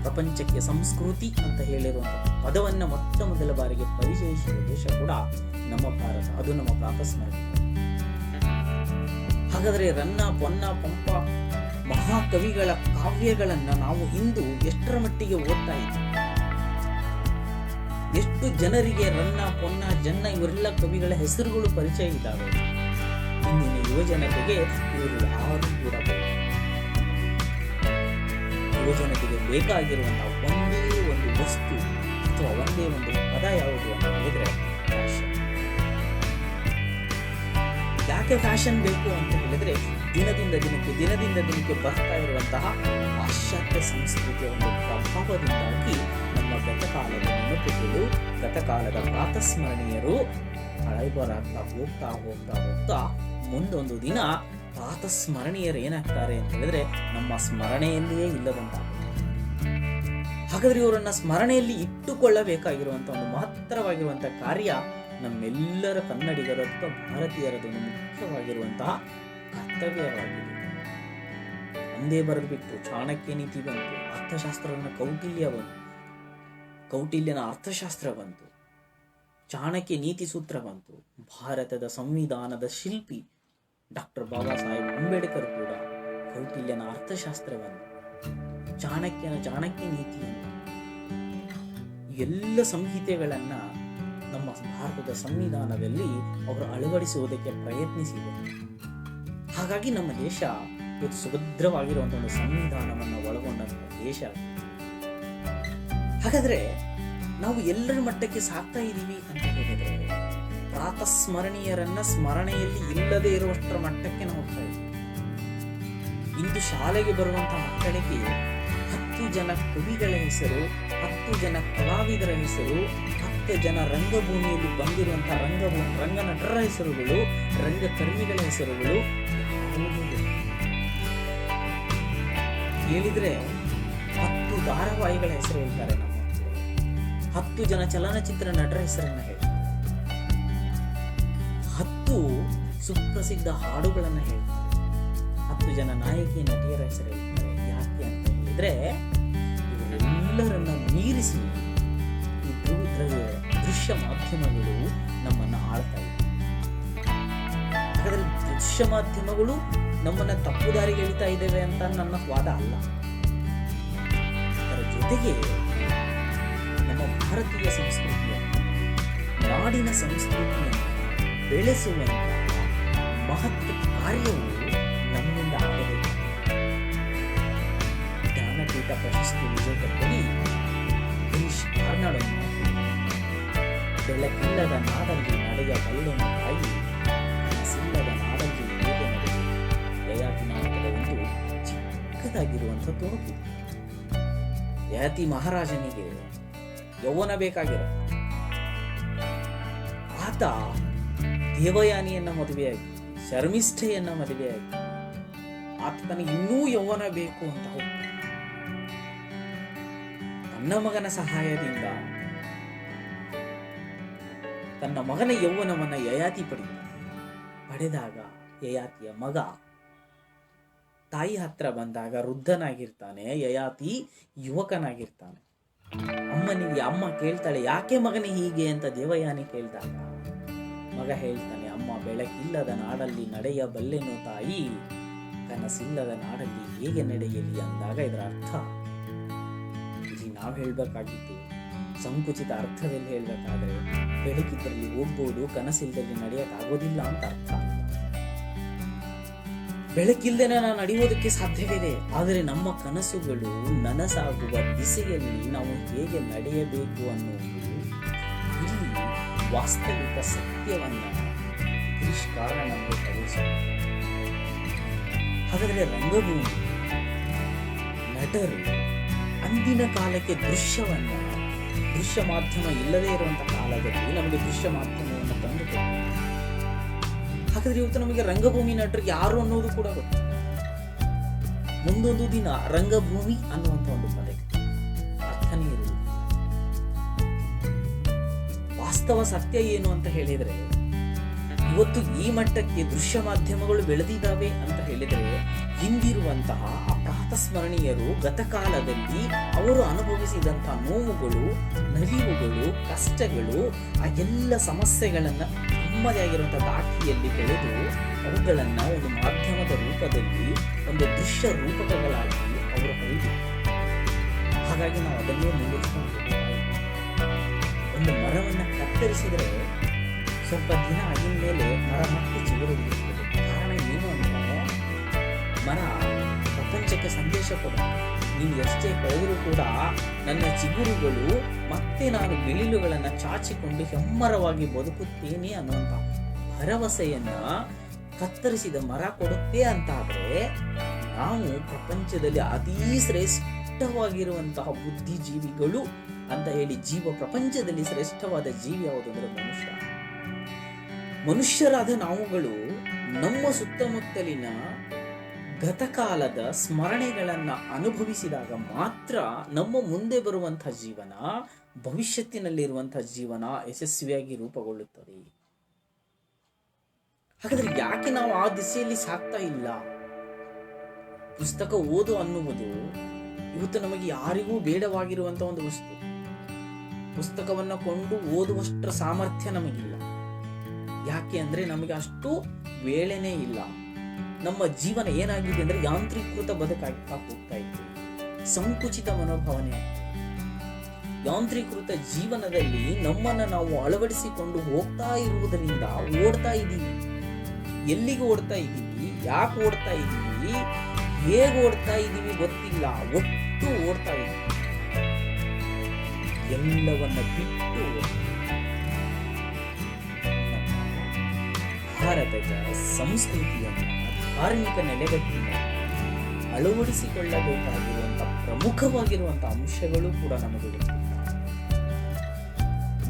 ಪ್ರಪಂಚಕ್ಕೆ ಸಂಸ್ಕೃತಿ ಅಂತ ಹೇಳಿರುವಂತಹ ಪದವನ್ನ ಮೊಟ್ಟ ಮೊದಲ ಬಾರಿಗೆ ಪರಿಚಯಿಸಿದ ದೇಶ ಕೂಡ ನಮ್ಮ ಭಾರತ. ಅದು ನಮ್ಮ ಪ್ರಾತಸ್ಮರಣೆ. ಹಾಗಾದ್ರೆ ರನ್ನ, ಪೊನ್ನ, ಪಂಪ ಮಹಾಕವಿಗಳ ಕಾವ್ಯಗಳನ್ನ ನಾವು ಇಂದು ಎಷ್ಟರ ಮಟ್ಟಿಗೆ ಓದ್ತಾ ಇದ್ದೀವಿ? ಎಷ್ಟು ಜನರಿಗೆ ರನ್ನ, ಪೊನ್ನ, ಜನ್ನ ಇವರೆಲ್ಲ ಕವಿಗಳ ಹೆಸರುಗಳು ಪರಿಚಯ ಇದ್ದಾವೆ? ಇಂದಿನ ಯುವಜನತೆಗೆ ಇವರು ಯಾರು ಕೂಡ ಯುವಜನತೆಗೆ ಬೇಕಾಗಿರುವಂತಹ ಒಂದೇ ಒಂದು ವಸ್ತು ಅಥವಾ ಒಂದೇ ಒಂದು ಪದ ಯಾವುದು ಅಂತ ಹೇಳಿದ್ರೆ ಫ್ಯಾಷನ್. ಯಾಕೆ ಫ್ಯಾಷನ್ ಬೇಕು ಅಂತ ಹೇಳಿದ್ರೆ ದಿನದಿಂದ ದಿನಕ್ಕೆ ಬರ್ತಾ ಇರುವಂತಹ ಪಾಶ್ಚಾತ್ಯ ಸಂಸ್ಕೃತಿಯ ಒಂದು ಪ್ರಭಾವದಿಂದಾಗಿ ನಮ್ಮ ಗತಕಾಲದ ನೆನಪುಗಳು, ಗತಕಾಲದ ಪ್ರಾತಸ್ಮರಣೀಯರು ಹಳೆಬರಾಗ್ತಾ ಹೋಗ್ತಾ ಮುಂದೊಂದು ದಿನ ಪ್ರಾತಸ್ಮರಣೀಯರು ಏನಾಗ್ತಾರೆ ಅಂತ ಹೇಳಿದ್ರೆ ನಮ್ಮ ಸ್ಮರಣೆಯಲ್ಲಿಯೇ ಇಲ್ಲದಂತಾಗುತ್ತೆ. ಹಾಗಾದ್ರೆ ಇವರನ್ನ ಸ್ಮರಣೆಯಲ್ಲಿ ಇಟ್ಟುಕೊಳ್ಳಬೇಕಾಗಿರುವಂತಹ ಒಂದು ಮಹತ್ತರವಾಗಿರುವಂತಹ ಕಾರ್ಯ ನಮ್ಮೆಲ್ಲರ ಕನ್ನಡಿಗರ ಅಥವಾ ಭಾರತೀಯರದೊಂದು ಮುಖ್ಯವಾಗಿರುವಂತಹ ಕರ್ತವ್ಯವಾಗಿದೆ. ಒಂದೇ ಬರೆದು ಬಿಟ್ಟು ಚಾಣಕ್ಯ ನೀತಿ ಬಂತು, ಅರ್ಥಶಾಸ್ತ್ರವನ್ನು ಕೌಟಿಲ್ಯನ ಅರ್ಥಶಾಸ್ತ್ರ ಬಂತು, ಚಾಣಕ್ಯ ನೀತಿ ಸೂತ್ರ ಬಂತು. ಭಾರತದ ಸಂವಿಧಾನದ ಶಿಲ್ಪಿ ಡಾಕ್ಟರ್ ಬಾಬಾ ಸಾಹೇಬ್ ಅಂಬೇಡ್ಕರ್ ಕೂಡ ಕೌಟಿಲ್ಯನ ಅರ್ಥಶಾಸ್ತ್ರವನ್ನು, ಚಾಣಕ್ಯ ನೀತಿಯನ್ನು, ಎಲ್ಲ ಸಂಹಿತೆಗಳನ್ನ ನಮ್ಮ ಭಾರತದ ಸಂವಿಧಾನದಲ್ಲಿ ಅವರು ಅಳವಡಿಸುವುದಕ್ಕೆ ಪ್ರಯತ್ನಿಸಿದರು. ಹಾಗಾಗಿ ನಮ್ಮ ದೇಶ ಇವತ್ತು ಸುಭದ್ರವಾಗಿರುವಂಥ ಒಂದು ಸಂವಿಧಾನವನ್ನು ಒಳಗೊಂಡಂತಹ ದೇಶ. ಹಾಗಾದ್ರೆ ನಾವು ಎಲ್ಲರ ಮಟ್ಟಕ್ಕೆ ಸಾಕ್ತಾ ಇದ್ದೀವಿ ಅಂತ ಹೇಳಿದ್ರೆ ಪ್ರಾತಸ್ಮರಣೀಯರನ್ನ ಸ್ಮರಣೆಯಲ್ಲಿ ಇಲ್ಲದೆ ಇರುವಷ್ಟರ ಮಟ್ಟಕ್ಕೆ ನಾವು ಹೋಗ್ತಾ ಇದ್ದೀವಿ. ಇಂದು ಶಾಲೆಗೆ ಬರುವಂತಹ ಮಕ್ಕಳಿಗೆ 10 ಜನ ಕವಿಗಳ ಹೆಸರು, 10 ಜನ ಕಲಾವಿದರ ಹೆಸರು, 10 ಜನ ರಂಗಭೂಮಿಯಲ್ಲಿ ಬಂದಿರುವಂತಹ ರಂಗನಟರ ಹೆಸರುಗಳು, ರಂಗಕರ್ಮಿಗಳ ಹೆಸರುಗಳು ಹೇಳಿದ್ರೆ 10 ಧಾರಾವಾಹಿಗಳ ಹೆಸರು ಹೇಳ್ತಾರೆ. ನಮ್ಮ 10 ಜನ ಚಲನಚಿತ್ರ ನಟರ ಹೆಸರನ್ನ ಹೇಳ್ತಾರೆ, 10 ಸುಪ್ರಸಿದ್ಧ ಹಾಡುಗಳನ್ನ ಹೇಳ್ತಾರೆ, 10 ಜನ ನಾಯಕಿ ನಟಿಯರ ಹೆಸರು ಹೇಳ್ತಾರೆ. ಯಾಕೆ ಅಂತ ಹೇಳಿದ್ರೆ ಇವರೆಲ್ಲರನ್ನ ಮೀರಿಸಿ ಈ ದೃಶ್ಯ ಮಾಧ್ಯಮಗಳು ನಮ್ಮನ್ನ ಆಳ್ತಾ ಇವೆ. ಹಾಗಾದ್ರೆ ದೃಶ್ಯ ಮಾಧ್ಯಮಗಳು ನಮ್ಮನ್ನ ತಪ್ಪು ದಾರಿಗೆ ಎಳಿತಾ ಇದ್ದೇವೆ ಅಂತ ನನ್ನ ವಾದ ಅಲ್ಲ. ಅದರ ಜೊತೆಗೆ ನಮ್ಮ ಭಾರತೀಯ ಸಂಸ್ಕೃತಿಯನ್ನು, ನಾಡಿನ ಸಂಸ್ಕೃತಿಯನ್ನು ಬೆಳೆಸುವಂತಹ ಮಹತ್ವ ಕಾರ್ಯವು ನಮ್ಮಿಂದ ಆಗಬೇಕು. ಜ್ಞಾನಪೀಠ ಪ್ರಶಸ್ತಿ ವಿಜೇತ ಕವಿ ಗಿರೀಶ್ ಕಾರ್ನಾಡ್ ಬೆಳಕಿಲ್ಲದ ನಾಡಲ್ಲಿ ನಡೆಯ ಬಲ್ಲೊಂದು ತಾಯಿ, ಕನಸಿಲ್ಲದ ನಾಡಲ್ಲಿ ಹೇಗೆ ನಡೆಯುವುದು ಯಯಾತಿ ನಾಟಕದ ಒಂದು ಚಿಕ್ಕದಾಗಿರುವಂತಹ ತುಣುಕು. ಯಯಾತಿ ಮಹಾರಾಜನಿಗೆ ಯೌವನ ಬೇಕಾಗಿರೋ ಆತ ದೇವಯಾನಿಯನ್ನ ಮದುವೆಯಾಗಿ, ಶರ್ಮಿಷ್ಠೆಯನ್ನ ಮದುವೆಯಾಗಿ, ಆತ ತನಗೆ ಇನ್ನೂ ಯೌವನ ಬೇಕು ಅಂತ ಹೋಗ್ತಾನೆ. ತನ್ನ ಮಗನ ಸಹಾಯದಿಂದ ತನ್ನ ಮಗನ ಯೌವನವನ್ನ ಯಯಾತಿ ಪಡೆದಾಗ ಯಯಾತಿಯ ಮಗ ತಾಯಿ ಹತ್ರ ಬಂದಾಗ ವೃದ್ಧನಾಗಿರ್ತಾನೆ, ಯಯಾತಿ ಯುವಕನಾಗಿರ್ತಾನೆ. ಅಮ್ಮ ಕೇಳ್ತಾಳೆ, ಯಾಕೆ ಮಗನೇ ಹೀಗೆ ಅಂತ ದೇವಯಾನಿ ಕೇಳಿದಾಗ ಮಗ ಹೇಳ್ತಾನೆ, ಅಮ್ಮ ಬೆಳಕಿಲ್ಲದ ನಾಡಲ್ಲಿ ನಡೆಯಬಲ್ಲೆನು ತಾಯಿ, ಕನಸಿಲ್ಲದ ನಾಡಲ್ಲಿ ಹೇಗೆ ನಡೆಯಲಿ ಅಂದಾಗ ಇದರ ಅರ್ಥ ಇಲ್ಲಿ ನಾವು ಹೇಳ್ಬೇಕಾಗಿತ್ತು ಸಂಕುಚಿತ ಅರ್ಥದಲ್ಲಿ ಹೇಳ್ಬೇಕಾದ್ರೆ ಬೆಳಕಿದ್ರಲ್ಲಿ ಹೋಗ್ಬೋದು, ಕನಸಿಲ್ಲದಲ್ಲಿ ನಡೆಯಕ್ಕಾಗೋದಿಲ್ಲ ಅಂತ ಅರ್ಥ. ಬೆಳಕಿಲ್ಲದೆ ನಾವು ನಡೆಯುವುದಕ್ಕೆ ಸಾಧ್ಯವಿದೆ, ಆದರೆ ನಮ್ಮ ಕನಸುಗಳು ನನಸಾಗುವ ದಿಸೆಯಲ್ಲಿ ನಾವು ಹೇಗೆ ನಡೆಯಬೇಕು ಅನ್ನುವುದು ಇಲ್ಲಿ ವಾಸ್ತವಿಕ ಸತ್ಯವನ್ನ ಗಿರೀಶ್ ಕಾರ್ನಾಡ್ ನಮಗೆ ತೋರಿಸುತ್ತಾರೆ. ಹಾಗಾದ್ರೆ ರಂಗಭೂಮಿ ನಟರು ಅಂದಿನ ಕಾಲಕ್ಕೆ ದೃಶ್ಯ ಮಾಧ್ಯಮ ಇಲ್ಲದೇ ಇರುವಂತಹ ಕಾಲದಲ್ಲಿ ನಮಗೆ ದೃಶ್ಯ ಮಾಧ್ಯಮವನ್ನು ತಂದುಕೊಟ್ಟು, ಹಾಗಾದ್ರೆ ಇವತ್ತು ನಮಗೆ ರಂಗಭೂಮಿ ನಟರಿಗೆ ಯಾರು ಅನ್ನೋದು ಕೂಡ ಗೊತ್ತು. ಮುಂದೊಂದು ದಿನ ರಂಗಭೂಮಿ ಅನ್ನುವಂತ ಒಂದು ಪದಕ್ಕೆ ಅರ್ಥನೇ ಇರುವುದು. ವಾಸ್ತವ ಸತ್ಯ ಏನು ಅಂತ ಹೇಳಿದ್ರೆ ಇವತ್ತು ಈ ಮಟ್ಟಕ್ಕೆ ದೃಶ್ಯ ಮಾಧ್ಯಮಗಳು ಬೆಳೆದಿದ್ದಾವೆ ಅಂತ ಹೇಳಿದ್ರೆ ಹಿಂದಿರುವಂತಹ ಆ ಪ್ರಾತಸ್ಮರಣೀಯರು ಗತಕಾಲದಲ್ಲಿ ಅವರು ಅನುಭವಿಸಿದಂತಹ ನೋವುಗಳು, ನಲಿವುಗಳು, ಕಷ್ಟಗಳು, ಆ ಎಲ್ಲ ಸಮಸ್ಯೆಗಳನ್ನ ತಮ್ಮದೇ ಆಗಿರುವಂತಹ ದಾಖಲೆಯಲ್ಲಿ ಬೆಳೆದು ಅವುಗಳನ್ನ ಒಂದು ಮಾಧ್ಯಮದ ರೂಪದಲ್ಲಿ ಒಂದು ದೃಶ್ಯ ರೂಪಕಗಳಾಗಿ ಅವರು ಹೊರಗೆ. ಹಾಗಾಗಿ ನಾವು ಅದನ್ನೇ ಮುಂದುವರಿಸಿಕೊಂಡು ಒಂದು ಮರವನ್ನ ಕತ್ತರಿಸಿದ್ರೆ ಸ್ವಲ್ಪ ದಿನ ಆಗಿನ ಮೇಲೆ ಮರ ಮತ್ತೆ ಚಿಗುರು ಬಿಡುತ್ತದೆ. ಕಾರಣ ಏನು ಅಂದ್ರೆ ಮರ ಪ್ರಪಂಚಕ್ಕೆ ಸಂದೇಶ ಕೊಡ, ನೀನು ಎಷ್ಟೇ ಕಳೆದರೂ ಕೂಡ ನನ್ನ ಚಿಗುರುಗಳು ಮತ್ತೆ ನಾನು ಬಿಳಿಲುಗಳನ್ನ ಚಾಚಿಕೊಂಡು ಹೆಮ್ಮರವಾಗಿ ಬದುಕುತ್ತೇನೆ ಅನ್ನುವಂತ ಭರವಸೆಯನ್ನ ಕತ್ತರಿಸಿದ ಮರ ಕೊಡುತ್ತೆ ಅಂತಾದ್ರೆ ನಾವು ಪ್ರಪಂಚದಲ್ಲಿ ಅತೀ ಶ್ರೇಷ್ಠವಾಗಿರುವಂತಹ ಬುದ್ಧಿಜೀವಿಗಳು ಅಂತ ಹೇಳಿ ಪ್ರಪಂಚದಲ್ಲಿ ಶ್ರೇಷ್ಠವಾದ ಜೀವಿ ಯಾವುದು ಅಂದ್ರೆ ಮನುಷ್ಯರಾದ ನಾವುಗಳು ನಮ್ಮ ಸುತ್ತಮುತ್ತಲಿನ ಗತಕಾಲದ ಸ್ಮರಣೆಗಳನ್ನ ಅನುಭವಿಸಿದಾಗ ಮಾತ್ರ ನಮ್ಮ ಮುಂದೆ ಬರುವಂತಹ ಜೀವನ, ಭವಿಷ್ಯತ್ತಿನಲ್ಲಿರುವಂತಹ ಜೀವನ ಯಶಸ್ವಿಯಾಗಿ ರೂಪುಗೊಳ್ಳುತ್ತದೆ. ಹಾಗಾದ್ರೆ ಯಾಕೆ ನಾವು ಆ ದಿಸೆಯಲ್ಲಿ ಸಾಕ್ತಾ ಇಲ್ಲ? ಪುಸ್ತಕ ಓದು ಅನ್ನುವುದು ಇವತ್ತು ನಮಗೆ ಯಾರಿಗೂ ಬೇಡವಾಗಿರುವಂತಹ ಒಂದು ವಸ್ತು. ಪುಸ್ತಕವನ್ನ ಕೊಂಡು ಓದುವಷ್ಟರ ಸಾಮರ್ಥ್ಯ ನಮಗಿಲ್ಲ. ಯಾಕೆ ಅಂದ್ರೆ ನಮಗೆ ಅಷ್ಟು ವೇಳೆನೇ ಇಲ್ಲ. ನಮ್ಮ ಜೀವನ ಏನಾಗಿದೆ ಅಂದ್ರೆ ಯಾಂತ್ರೀಕೃತ ಬದುಕಾಗ್ತಾ ಹೋಗ್ತಾ ಇತ್ತು, ಸಂಕುಚಿತ ಮನೋಭಾವನೆ. ಯಾಂತ್ರೀಕೃತ ಜೀವನದಲ್ಲಿ ನಮ್ಮನ್ನ ನಾವು ಅಳವಡಿಸಿಕೊಂಡು ಹೋಗ್ತಾ ಇರುವುದರಿಂದ ಓಡ್ತಾ ಇದ್ದೀವಿ. ಎಲ್ಲಿಗೆ ಓಡ್ತಾ ಇದ್ದೀವಿ, ಯಾಕೆ ಓಡ್ತಾ ಇದ್ದೀವಿ, ಹೇಗೆ ಓಡ್ತಾ ಇದ್ದೀವಿ ಗೊತ್ತಿಲ್ಲ, ಒಟ್ಟು ಓಡ್ತಾ ಇದ್ದೀವಿ. ಎಲ್ಲವನ್ನ ಬಿಟ್ಟು ಭಾರತದ ಸಂಸ್ಕೃತಿಯನ್ನ ಧಾರ್ಮಿಕ ನೆಲೆಗಟ್ಟಿನ ಅಳವಡಿಸಿಕೊಳ್ಳಬೇಕಾಗಿರುವಂತಹ ಪ್ರಮುಖವಾಗಿರುವಂತಹ ಅಂಶಗಳು ಕೂಡ ನಮಗೆ ಗೊತ್ತಿಲ್ಲ.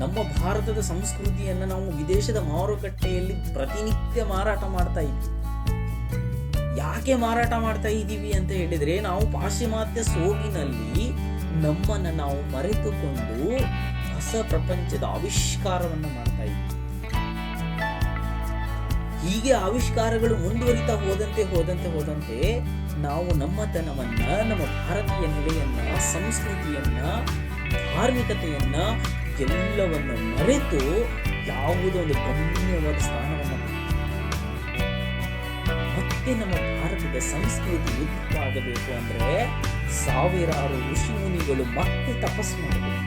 ನಮ್ಮ ಭಾರತದ ಸಂಸ್ಕೃತಿಯನ್ನ ನಾವು ವಿದೇಶದ ಮಾರುಕಟ್ಟೆಯಲ್ಲಿ ಪ್ರತಿನಿತ್ಯ ಮಾರಾಟ ಮಾಡ್ತಾ ಇದ್ದೀವಿ. ಯಾಕೆ ಮಾರಾಟ ಮಾಡ್ತಾ ಇದ್ದೀವಿ ಅಂತ ಹೇಳಿದ್ರೆ, ನಾವು ಪಾಶ್ಚಿಮಾತ್ಯ ಸೋಗಿನಲ್ಲಿ ನಮ್ಮನ್ನ ನಾವು ಮರೆತುಕೊಂಡು ಹೊಸ ಪ್ರಪಂಚದ ಆವಿಷ್ಕಾರವನ್ನ ಮಾಡ್ತಾ ಇದ್ದೀವಿ. ಹೀಗೆ ಆವಿಷ್ಕಾರಗಳು ಮುಂದುವರಿತಾ ಹೋದಂತೆ ನಾವು ನಮ್ಮತನವನ್ನ, ನಮ್ಮ ಭಾರತೀಯ ನೆಲೆಯನ್ನ, ಸಂಸ್ಕೃತಿಯನ್ನ, ಧಾರ್ಮಿಕತೆಯನ್ನ ಎಲ್ಲವನ್ನು ಮರೆತು ಯಾವುದೋ ಒಂದು ಗಮ್ಯವಾದ ಸ್ಥಾನವನ್ನು ಮತ್ತೆ ನಮ್ಮ ಭಾರತದ ಸಂಸ್ಕೃತಿ ಉದ್ಭವವಾಗಬೇಕು ಅಂದ್ರೆ ಸಾವಿರಾರು ಋಷಿ ಮುನಿಗಳು ಮತ್ತೆ ತಪಸ್ಸು ಮಾಡಬೇಕು.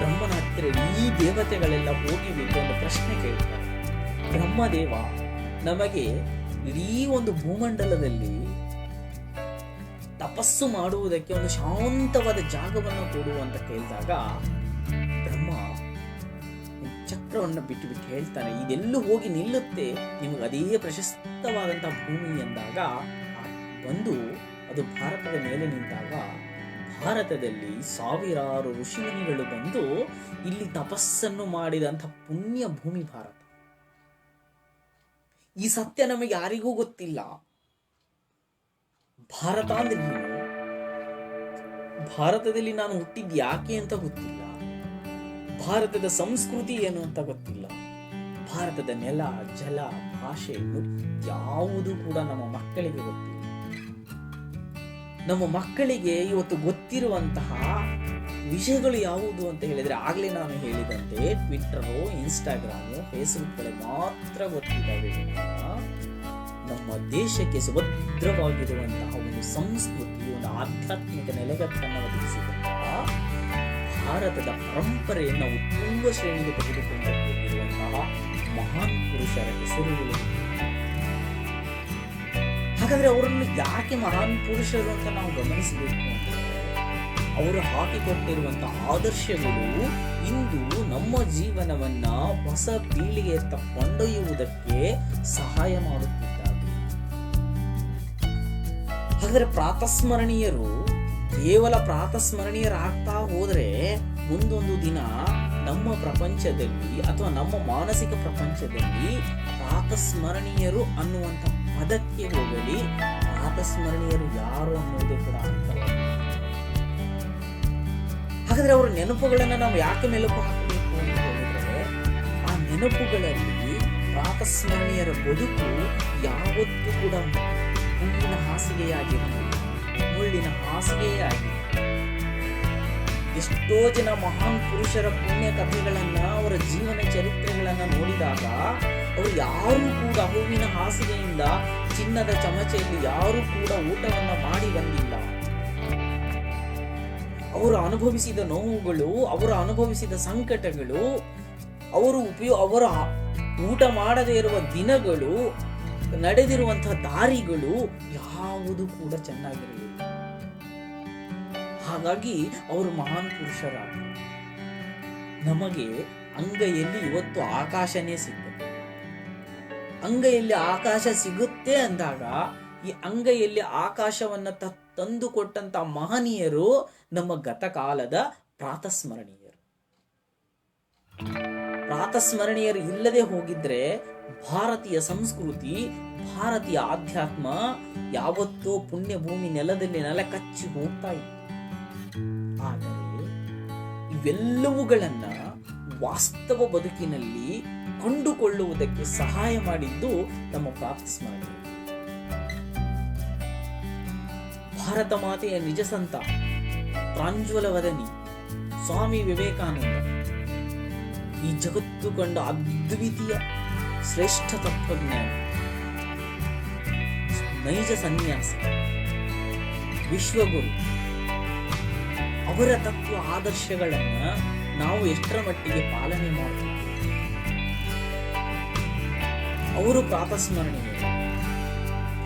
ಬ್ರಹ್ಮನ ಹತ್ತಿರ ಈ ದೇವತೆಗಳೆಲ್ಲ ಹೋಗಿಬೇಕು ಅಂತ ಪ್ರಶ್ನೆ ಕೇಳ್ತಾರೆ. ಬ್ರಹ್ಮದೇವ, ನಮಗೆ ಇಡೀ ಒಂದು ಭೂಮಂಡಲದಲ್ಲಿ ತಪಸ್ಸು ಮಾಡುವುದಕ್ಕೆ ಒಂದು ಶಾಂತವಾದ ಜಾಗವನ್ನು ಕೊಡು ಅಂತ ಕೇಳಿದಾಗ ಬ್ರಹ್ಮ ಚಕ್ರವನ್ನು ಬಿಟ್ಟು ಹೇಳ್ತಾನೆ, ಇದೆಲ್ಲೂ ಹೋಗಿ ನಿಲ್ಲುತ್ತೆ, ನಿಮಗೆ ಅದೇ ಪ್ರಶಸ್ತವಾದಂತಹ ಭೂಮಿ ಎಂದಾಗ ಬಂದು ಅದು ಭಾರತದ ಮೇಲೆ ನಿಂತಾಗ ಭಾರತದಲ್ಲಿ ಸಾವಿರಾರು ಋಷಿಮುನಿಗಳು ಬಂದು ಇಲ್ಲಿ ತಪಸ್ಸನ್ನು ಮಾಡಿದಂತಹ ಪುಣ್ಯ ಭೂಮಿ ಭಾರತ. ಈ ಸತ್ಯ ನಮಗೆ ಯಾರಿಗೂ ಗೊತ್ತಿಲ್ಲ. ಭಾರತ ಅಂದ್ರೆ ಏನು, ಭಾರತದಲ್ಲಿ ನಾನು ಹುಟ್ಟಿದ್ ಯಾಕೆ ಅಂತ ಗೊತ್ತಿಲ್ಲ, ಭಾರತದ ಸಂಸ್ಕೃತಿ ಏನು ಅಂತ ಗೊತ್ತಿಲ್ಲ, ಭಾರತದ ನೆಲ, ಜಲ, ಭಾಷೆ ಯಾವುದು ಕೂಡ ನಮ್ಮ ಮಕ್ಕಳಿಗೆ ಗೊತ್ತಿಲ್ಲ. ನಮ್ಮ ಮಕ್ಕಳಿಗೆ ಇವತ್ತು ಗೊತ್ತಿರುವಂತಹ ವಿಷಯಗಳು ಯಾವುದು ಅಂತ ಹೇಳಿದ್ರೆ, ಆಗ್ಲೇ ನಾನು ಹೇಳಿದಂತೆ ಟ್ವಿಟ್ಟರು, ಇನ್ಸ್ಟಾಗ್ರಾಮು, ಫೇಸ್ಬುಕ್ಗಳು ಮಾತ್ರ ಗೊತ್ತಿದ್ದಾವೆ. ನಮ್ಮ ದೇಶಕ್ಕೆ ಸುಭದ್ರವಾಗಿರುವಂತಹ ಒಂದು ಸಂಸ್ಕೃತಿ, ಒಂದು ಆಧ್ಯಾತ್ಮಿಕ ನೆಲೆಗಟ್ಟನ್ನು ಒದಗಿಸಿದಂತಹ ಭಾರತದ ಪರಂಪರೆಯನ್ನು ಉತ್ತುಂಗ ಶ್ರೇಣಿಗೆ ತೆಗೆದುಕೊಂಡು ಹೋಗಿರುವಂತಹ ಮಹಾನ್ ಪುರುಷರ ಹೆಸರುಗಳು. ಹಾಗಾದ್ರೆ ಅವರನ್ನು ಯಾಕೆ ಮಹಾನ್ ಪುರುಷರು ಅಂತ ನಾವು ಗಮನಿಸಬೇಕು ಅಂದ್ರೆ, ಅವರು ಹಾಕಿಕೊಟ್ಟಿರುವಂತಹ ಆದರ್ಶಗಳು ಇಂದು ನಮ್ಮ ಜೀವನವನ್ನ ಹೊಸ ಪೀಳಿಗೆಯತ್ತ ಕೊಂಡೊಯ್ಯುವುದಕ್ಕೆ ಸಹಾಯ ಮಾಡುತ್ತಿದ್ದಾರೆ. ಹಾಗಾದ್ರೆ ಪ್ರಾತಸ್ಮರಣೀಯರು ಕೇವಲ ಪ್ರಾತಸ್ಮರಣೀಯರಾಗ್ತಾ ಹೋದ್ರೆ ಮುಂದೊಂದು ದಿನ ನಮ್ಮ ಪ್ರಪಂಚದಲ್ಲಿ ಅಥವಾ ನಮ್ಮ ಮಾನಸಿಕ ಪ್ರಪಂಚದಲ್ಲಿ ಪ್ರಾತಸ್ಮರಣೀಯರು ಅನ್ನುವಂಥ ಪದಕ್ಕೆ ಹೋಗಲಿ, ಪ್ರಾತಸ್ಮರಣೀಯರು ಯಾರು ಅನ್ನೋದು ಕೂಡ ಅರ್ಥವಾಗುತ್ತೆ. ಹಾಗಾದ್ರೆ ಅವರ ನೆನಪುಗಳನ್ನ ನಾವು ಯಾಕೆ ಮೆಲುಕು ಹಾಕಬೇಕು ಅಂತ ಹೇಳಿದ್ರೆ, ಆ ನೆನಪುಗಳಲ್ಲಿ ಪ್ರಾತಸ್ಮರಣೀಯರ ಬದುಕು ಯಾವತ್ತೂ ಕೂಡ ಮುಳ್ಳಿನ ಹಾಸಿಗೆಯಾಗಿರಲಿಲ್ಲ, ಮುಳ್ಳಿನ ಹಾಸಿಗೆಯಾಗಿ ಎಷ್ಟೋ ಜನ ಮಹಾನ್ ಪುರುಷರ ಪುಣ್ಯ ಕಥೆಗಳನ್ನ, ಅವರ ಜೀವನ ಚರಿತ್ರೆಗಳನ್ನ ನೋಡಿದಾಗ ಅವರು ಯಾರು ಕೂಡ ಹೂವಿನ ಹಾಸಿಗೆಯಿಂದ ಚಿನ್ನದ ಚಮಚೆಯಲ್ಲಿ ಯಾರು ಕೂಡ ಊಟವನ್ನ ಮಾಡಿ ಬಂದಿಲ್ಲ. ಅವರು ಅನುಭವಿಸಿದ ನೋವುಗಳು, ಅವರು ಅನುಭವಿಸಿದ ಸಂಕಟಗಳು, ಅವರ ಊಟ ಮಾಡದೇ ಇರುವ ದಿನಗಳು, ನಡೆದಿರುವಂತಹ ದಾರಿಗಳು ಯಾವುದು ಕೂಡ ಚೆನ್ನಾಗಿರಲಿಲ್ಲ. ಹಾಗಾಗಿ ಅವರು ಮಹಾನ್ ಪುರುಷರಾದ ನಮಗೆ ಅಂಗೈಯಲ್ಲಿ ಇವತ್ತು ಆಕಾಶನೇ ಸಿಗುತ್ತೆ. ಅಂಗೈಯಲ್ಲಿ ಆಕಾಶ ಸಿಗುತ್ತೆ ಅಂದಾಗ ಈ ಅಂಗೈಯಲ್ಲಿ ಆಕಾಶವನ್ನ ತಂದು ಕೊಟ್ಟಂತ ಮಹನೀಯರು ನಮ್ಮ ಗತಕಾಲದ ಪ್ರಾತಸ್ಮರಣೀಯರು. ಪ್ರಾತಸ್ಮರಣೀಯರು ಇಲ್ಲದೆ ಹೋಗಿದ್ರೆ ಭಾರತೀಯ ಸಂಸ್ಕೃತಿ, ಭಾರತೀಯ ಆಧ್ಯಾತ್ಮ ಯಾವತ್ತೋ ಪುಣ್ಯ ಭೂಮಿ ನೆಲದಲ್ಲಿ ನೆಲ ಕಚ್ಚಿ ಹೋಗ್ತಾ ಇತ್ತು. ಆದರೆ ಇವೆಲ್ಲವುಗಳನ್ನ ವಾಸ್ತವ ಬದುಕಿನಲ್ಲಿ ಕಂಡುಕೊಳ್ಳುವುದಕ್ಕೆ ಸಹಾಯ ಮಾಡಿದ್ದು ನಮ್ಮ ಪ್ರಾತಸ್ಮರಣೀಯರು. ಭಾರತ ಮಾತೆಯ ನಿಜ ಸಂತ ಪ್ರಾಂಜ್ವಲ ವದನಿ ಸ್ವಾಮಿ ವಿವೇಕಾನಂದ ಈ ಜಗತ್ತು ಕಂಡ ಅದ್ವಿತೀಯ ಶ್ರೇಷ್ಠ ತತ್ವಜ್ಞಾನ, ನೈಜ ಸನ್ಯಾಸ, ವಿಶ್ವಗುರು, ಅವರ ತತ್ವ ಆದರ್ಶಗಳನ್ನ ನಾವು ಎಷ್ಟರ ಮಟ್ಟಿಗೆ ಪಾಲನೆ ಮಾಡ್ತೀವಿ? ಅವರು ಪ್ರಾತಸ್ಮರಣೀಯರು.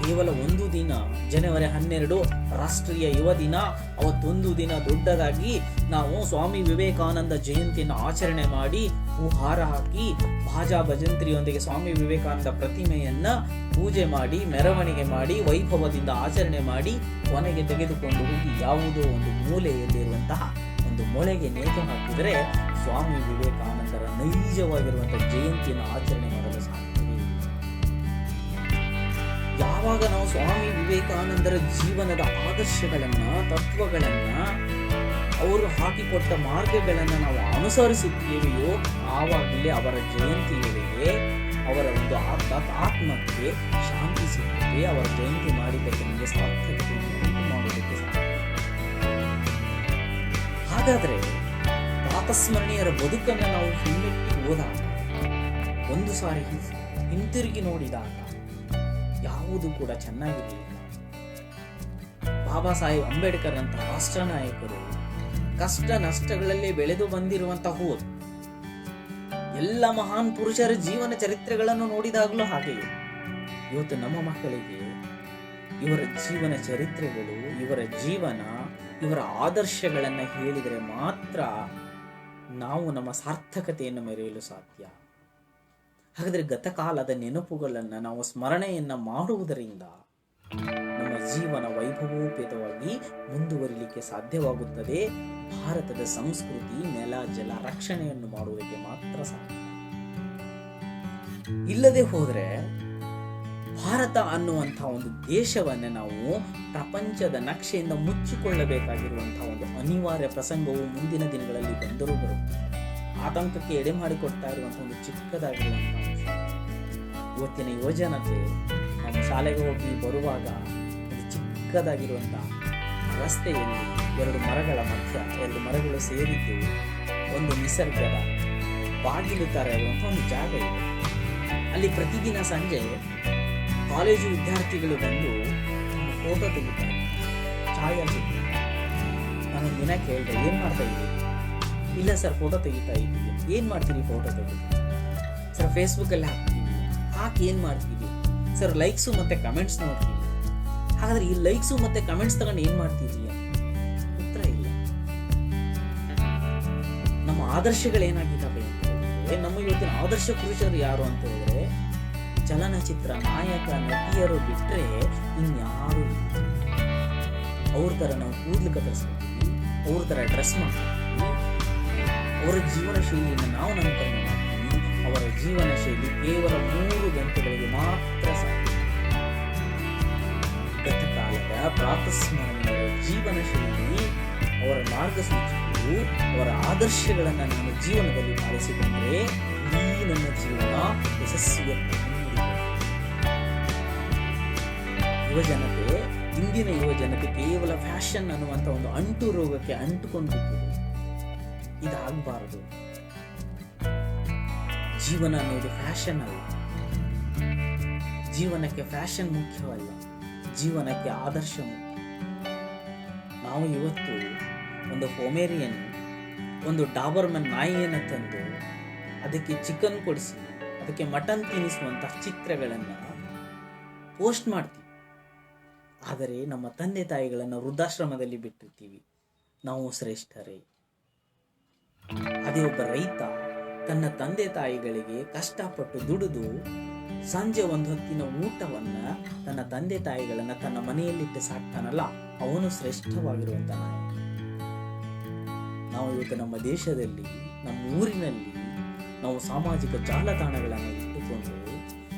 ಕೇವಲ ಒಂದು ದಿನ ಜನವರಿ 12 ರಾಷ್ಟ್ರೀಯ ಯುವ ದಿನ, ಅವತ್ತೊಂದು ದಿನ ದೊಡ್ಡದಾಗಿ ನಾವು ಸ್ವಾಮಿ ವಿವೇಕಾನಂದ ಜಯಂತಿಯನ್ನು ಆಚರಣೆ ಮಾಡಿ ಹೂಹಾರ ಹಾಕಿ ಭಾಜಾ ಭಜಂತ್ರಿಯೊಂದಿಗೆ ಸ್ವಾಮಿ ವಿವೇಕಾನಂದ ಪ್ರತಿಮೆಯನ್ನ ಪೂಜೆ ಮಾಡಿ ಮೆರವಣಿಗೆ ಮಾಡಿ ವೈಭವದಿಂದ ಆಚರಣೆ ಮಾಡಿ ಕೊನೆಗೆ ತೆಗೆದುಕೊಂಡು ಹೋಗಿ ಯಾವುದೋ ಒಂದು ಮೂಲೆಯಲ್ಲಿರುವಂತಹ ಒಂದು ಮೊಳೆಗೆ ನೇತು ಹಾಕಿದರೆ ಸ್ವಾಮಿ ವಿವೇಕಾನಂದರ ನೈಜವಾಗಿರುವಂತಹ ಜಯಂತಿಯನ್ನು ಆಚರಣೆ ಮಾಡಲು ಸಾಧ್ಯವೇ? ಯಾವಾಗ ನಾವು ಸ್ವಾಮಿ ವಿವೇಕಾನಂದರ ಜೀವನದ ಆದರ್ಶಗಳನ್ನ, ತತ್ವಗಳನ್ನ, ಅವರು ಹಾಕಿಕೊಟ್ಟ ಮಾರ್ಗಗಳನ್ನ ನಾವು ಅನುಸರಿಸುತ್ತೇವೆಯೋ ಆವಾಗಲೇ ಅವರ ಜಯಂತಿ ವೇಳೆಗೆ ಅವರ ಒಂದು ಆತ್ಮಕ್ಕೆ ಶಾಂತಿ ಸಿಗುತ್ತೆ. ಅವರ ಜಯಂತಿ ಮಾಡಿದ್ದಕ್ಕೆ ನಮಗೆ ಸಾರ್ಥಕತೆಯನ್ನು ಮಾಡುವುದಕ್ಕೆ ಸಾಧ್ಯ. ಹಾಗಾದ್ರೆ ಪ್ರಾತಸ್ಮರಣೀಯರ ಬದುಕನ್ನು ನಾವು ಹಿಮ್ಮೆಟ್ಟಿ ಹೋದಾಗ, ಒಂದು ಸಾರಿ ಹಿಂತಿರುಗಿ ನೋಡಿದಾಗ ಯಾವುದು ಕೂಡ ಚೆನ್ನಾಗಿರಲಿಲ್ಲ. ಬಾಬಾ ಸಾಹೇಬ್ ಅಂಬೇಡ್ಕರ್ ಅಂತ ರಾಷ್ಟ್ರ ನಾಯಕರು ಕಷ್ಟ ನಷ್ಟಗಳಲ್ಲಿ ಬೆಳೆದು ಬಂದಿರುವಂತಹ ಎಲ್ಲ ಮಹಾನ್ ಪುರುಷರ ಜೀವನ ಚರಿತ್ರೆಗಳನ್ನು ನೋಡಿದಾಗಲೂ ಹಾಗೆಯೇ ಇವತ್ತು ನಮ್ಮ ಮಕ್ಕಳಿಗೆ ಇವರ ಜೀವನ ಚರಿತ್ರೆಗಳು, ಇವರ ಜೀವನ, ಇವರ ಆದರ್ಶಗಳನ್ನ ಹೇಳಿದರೆ ಮಾತ್ರ ನಾವು ನಮ್ಮ ಸಾರ್ಥಕತೆಯನ್ನು ಮೆರೆಯಲು ಸಾಧ್ಯ. ಹಾಗಾದರೆ ಗತಕಾಲದ ನೆನಪುಗಳನ್ನು ನಾವು ಸ್ಮರಣೆಯನ್ನ ಮಾಡುವುದರಿಂದ ನಮ್ಮ ಜೀವನ ವೈಭವೋಪೇತವಾಗಿ ಮುಂದುವರಿಲಿಕ್ಕೆ ಸಾಧ್ಯವಾಗುತ್ತದೆ. ಭಾರತದ ಸಂಸ್ಕೃತಿ, ನೆಲ, ಜಲ ರಕ್ಷಣೆಯನ್ನು ಮಾಡುವುದಕ್ಕೆ ಮಾತ್ರ ಸಾಧ್ಯ. ಇಲ್ಲದೆ ಹೋದರೆ ಭಾರತ ಅನ್ನುವಂತಹ ಒಂದು ದೇಶವನ್ನ ನಾವು ಪ್ರಪಂಚದ ನಕ್ಷೆಯಿಂದ ಮುಚ್ಚಿಕೊಳ್ಳಬೇಕಾಗಿರುವಂತಹ ಒಂದು ಅನಿವಾರ್ಯ ಪ್ರಸಂಗವು ಮುಂದಿನ ದಿನಗಳಲ್ಲಿ ಬಂದರೂ ಬರುತ್ತದೆ. ಆತಂಕಕ್ಕೆ ಎಡೆ ಮಾಡಿಕೊಡ್ತಾ ಇರುವಂತಹ ಒಂದು ಚಿಕ್ಕದಾಗಿರುವಂತಹ ಅಂಶ. ಇವತ್ತಿನ ಯುವಜನತೆ ನಮ್ಮ ಶಾಲೆಗೆ ಹೋಗಿ ಬರುವಾಗ ಒಂದು ಚಿಕ್ಕದಾಗಿರುವಂತಹ ರಸ್ತೆಯಲ್ಲಿ ಎರಡು ಮರಗಳ ಮಧ್ಯ, ಎರಡು ಮರಗಳು ಸೇರಿದ್ದು ಒಂದು ನಿಸರ್ಗದ ಬಾಗಿಲು ತರ ಇರುವಂತಹ ಒಂದು ಜಾಗ ಇದೆ. ಅಲ್ಲಿ ಪ್ರತಿದಿನ ಸಂಜೆ ಕಾಲೇಜು ವಿದ್ಯಾರ್ಥಿಗಳು ಬಂದು ಫೋಟೋ ತೆಗಿತಾರೆ, ಛಾಯಾಚಿತ್ರ. ನಾನೊಂದು ದಿನ ಕೇಳಿದೆ, ಏನ್ ಮಾಡ್ತಾ ಇದ್ದೀವಿ? ಇಲ್ಲ ಸರ್, ಫೋಟೋ ತೆಗಿತಾ ಇದ್ದೀವಿ. ಏನ್ ಮಾಡ್ತೀರಿ ಫೋಟೋ ತೆಗೆದು? ಸರ್ ಫೇಸ್ಬುಕ್ ಅಲ್ಲಿ ಹಾಕ್ತೀವಿ. ಹಾಕಿ ಏನ್ ಮಾಡ್ತೀವಿ? ಸರ್ ಲೈಕ್ಸು ಮತ್ತೆ ಕಮೆಂಟ್ಸ್ ನೋಡ್ತೀವಿ. ಹಾಗಾದ್ರೆ ಈ ಲೈಕ್ಸು ಮತ್ತೆ ಕಮೆಂಟ್ಸ್ ತಗೊಂಡು ಏನ್ ಮಾಡ್ತೀವಿ? ಉತ್ತರ ಇಲ್ಲ. ನಮ್ಮ ಆದರ್ಶಗಳೇನಾಗಿದ್ದಾವೆ ಅಂತಂದ್ರೆ, ನಮ್ಮ ಇವತ್ತಿನ ಆದರ್ಶ ಪುರುಷರು ಯಾರು ಅಂತ ಹೇಳಿದ್ರೆ ಚಲನಚಿತ್ರ ನಾಯಕ ನಟಿಯರು ಬಿಟ್ರೆ ಇನ್ಯಾರು ಇಲ್ಲ. ಅವ್ರ ತರ ನಾವು ಕೂದಲು ಕತ್ತರಿಸ್ಕೊತೀವಿ, ಅವ್ರ ತರ ಡ್ರೆಸ್ ಮಾಡ್ತೀವಿ, ಅವರ ಜೀವನ ಶೈಲಿಯನ್ನು ನಾವು ಅನುಕರಣೆ ಮಾಡ್ತೀವಿ. ಅವರ ಜೀವನ ಶೈಲಿ ಕೇವಲ 3 ಗಂಟೆಗಳಿಗೆ ಮಾತ್ರ ಸಾಧ್ಯ. ಗತಕಾಲದ ಪ್ರಾತಸ್ಮರಣೀಯ ಜೀವನ ಶೈಲಿ, ಅವರ ಮಾರ್ಗಸೂಚಿಗಳು, ಅವರ ಆದರ್ಶಗಳನ್ನು ನಾನು ಜೀವನದಲ್ಲಿ ಪಾಲಿಸಿಕೊಂಡ್ರೆ ಈ ನನ್ನ ಜೀವನ ಯಶಸ್ವಿಯಾಗಿ. ಯುವಜನತೆ, ಇಂದಿನ ಯುವಜನತೆ ಕೇವಲ ಫ್ಯಾಷನ್ ಅನ್ನುವಂಥ ಒಂದು ಅಂಟು ರೋಗಕ್ಕೆ ಅಂಟುಕೊಂಡಿರುತ್ತದೆ. ಇದಾಗಬಾರದು. ಜೀವನ ಅನ್ನೋದು ಫ್ಯಾಷನ್ ಅಲ್ಲ. ಜೀವನಕ್ಕೆ ಫ್ಯಾಷನ್ ಮುಖ್ಯವಲ್ಲ, ಜೀವನಕ್ಕೆ ಆದರ್ಶ ಮುಖ್ಯ. ನಾವು ಇವತ್ತು ಒಂದು ಪೊಮೇರಿಯನ್, ಒಂದು ಡಾಬರ್ಮನ್ ನಾಯಿಯನ್ನು ತಂದು ಅದಕ್ಕೆ ಚಿಕನ್ ಕೊಡಿಸಿ ಅದಕ್ಕೆ ಮಟನ್ ತಿನ್ನಿಸುವಂತಹ ಚಿತ್ರಗಳನ್ನು ಪೋಸ್ಟ್ ಮಾಡ್ತೀವಿ. ಆದರೆ ನಮ್ಮ ತಂದೆ ತಾಯಿಗಳನ್ನು ವೃದ್ಧಾಶ್ರಮದಲ್ಲಿ ಬಿಟ್ಟಿರ್ತೀವಿ. ನಾವು ಶ್ರೇಷ್ಠರೇ? ಅದೇ ಒಬ್ಬ ರೈತ ತನ್ನ ತಂದೆ ತಾಯಿಗಳಿಗೆ ಕಷ್ಟಪಟ್ಟು ದುಡಿದು ಸಂಜೆ ಒಂದು ಹೊತ್ತಿನ ಊಟವನ್ನ ತನ್ನ ತಂದೆ ತಾಯಿಗಳನ್ನ ತನ್ನ ಮನೆಯಲ್ಲಿಟ್ಟು ಸಾಕ್ತಾನಲ್ಲ, ಅವನು ಶ್ರೇಷ್ಠವಾಗಿರುವಂತ ನಾಯಕ. ನಾವು ಇವತ್ತು ನಮ್ಮ ದೇಶದಲ್ಲಿ, ನಮ್ಮ ಊರಿನಲ್ಲಿ ನಾವು ಸಾಮಾಜಿಕ ಜಾಲತಾಣಗಳನ್ನು ಇಟ್ಟುಕೊಂಡು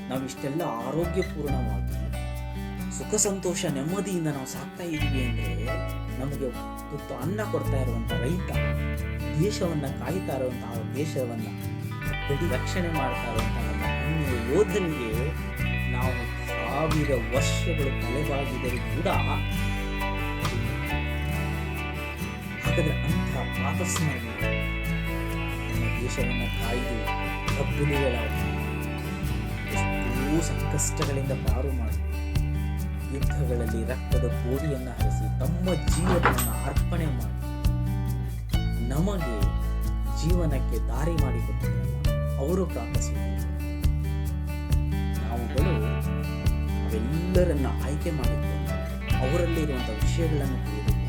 ನಾವು ಇಷ್ಟೆಲ್ಲ ಆರೋಗ್ಯಪೂರ್ಣವಾಗಿ ಸುಖ ಸಂತೋಷ ನೆಮ್ಮದಿಯಿಂದ ನಾವು ಸಾಕ್ತಾ ಇದ್ದೀವಿ ಅಂದ್ರೆ ನಮಗೆ ತುತ್ತು ಅನ್ನ ಕೊಡ್ತಾ ಇರುವಂತ ರೈತ, ದೇಶವನ್ನ ಕಾಯ್ತಾ ಇರುವಂತಹ ದೇಶವನ್ನ ಗಡಿ ರಕ್ಷಣೆ ಮಾಡ್ತಾ ಇರುವಂತಹ ನಮ್ಮ ಯೋಧನಿಗೆ ನಾವು 1000 ವರ್ಷಗಳು ತಲೆಬಾಗಿದರೂ ಕೂಡ ಹಾಗಾದ್ರೆ ಅಂತಹ ಪ್ರಾತಸ್ಮರಣೆ ನಮ್ಮ ದೇಶವನ್ನ ಕಾಯ್ದು ಕಬ್ಬುಲಿಗಳ ಎಷ್ಟೋ ಸಂಕಷ್ಟಗಳಿಂದ ಪಾರು ಮಾಡಿ ಯುದ್ಧಗಳಲ್ಲಿ ರಕ್ತದ ಕೋಡಿಯನ್ನು ಹರಿಸಿ ತಮ್ಮ ಜೀವನವನ್ನು ಅರ್ಪಣೆ ಮಾಡಿ ನಮಗೆ ಜೀವನಕ್ಕೆ ದಾರಿ ಮಾಡಿಕೊಟ್ಟಿದ್ದಾರೆ. ಅವರು ಪ್ರಾರ್ಥಿಸಿದ್ದಾರೆ. ಎಲ್ಲರನ್ನ ಆಯ್ಕೆ ಮಾಡಿಕೊಂಡು ಅವರಲ್ಲಿರುವಂಥ ವಿಷಯಗಳನ್ನು ತಿಳಿದುಕೊಂಡು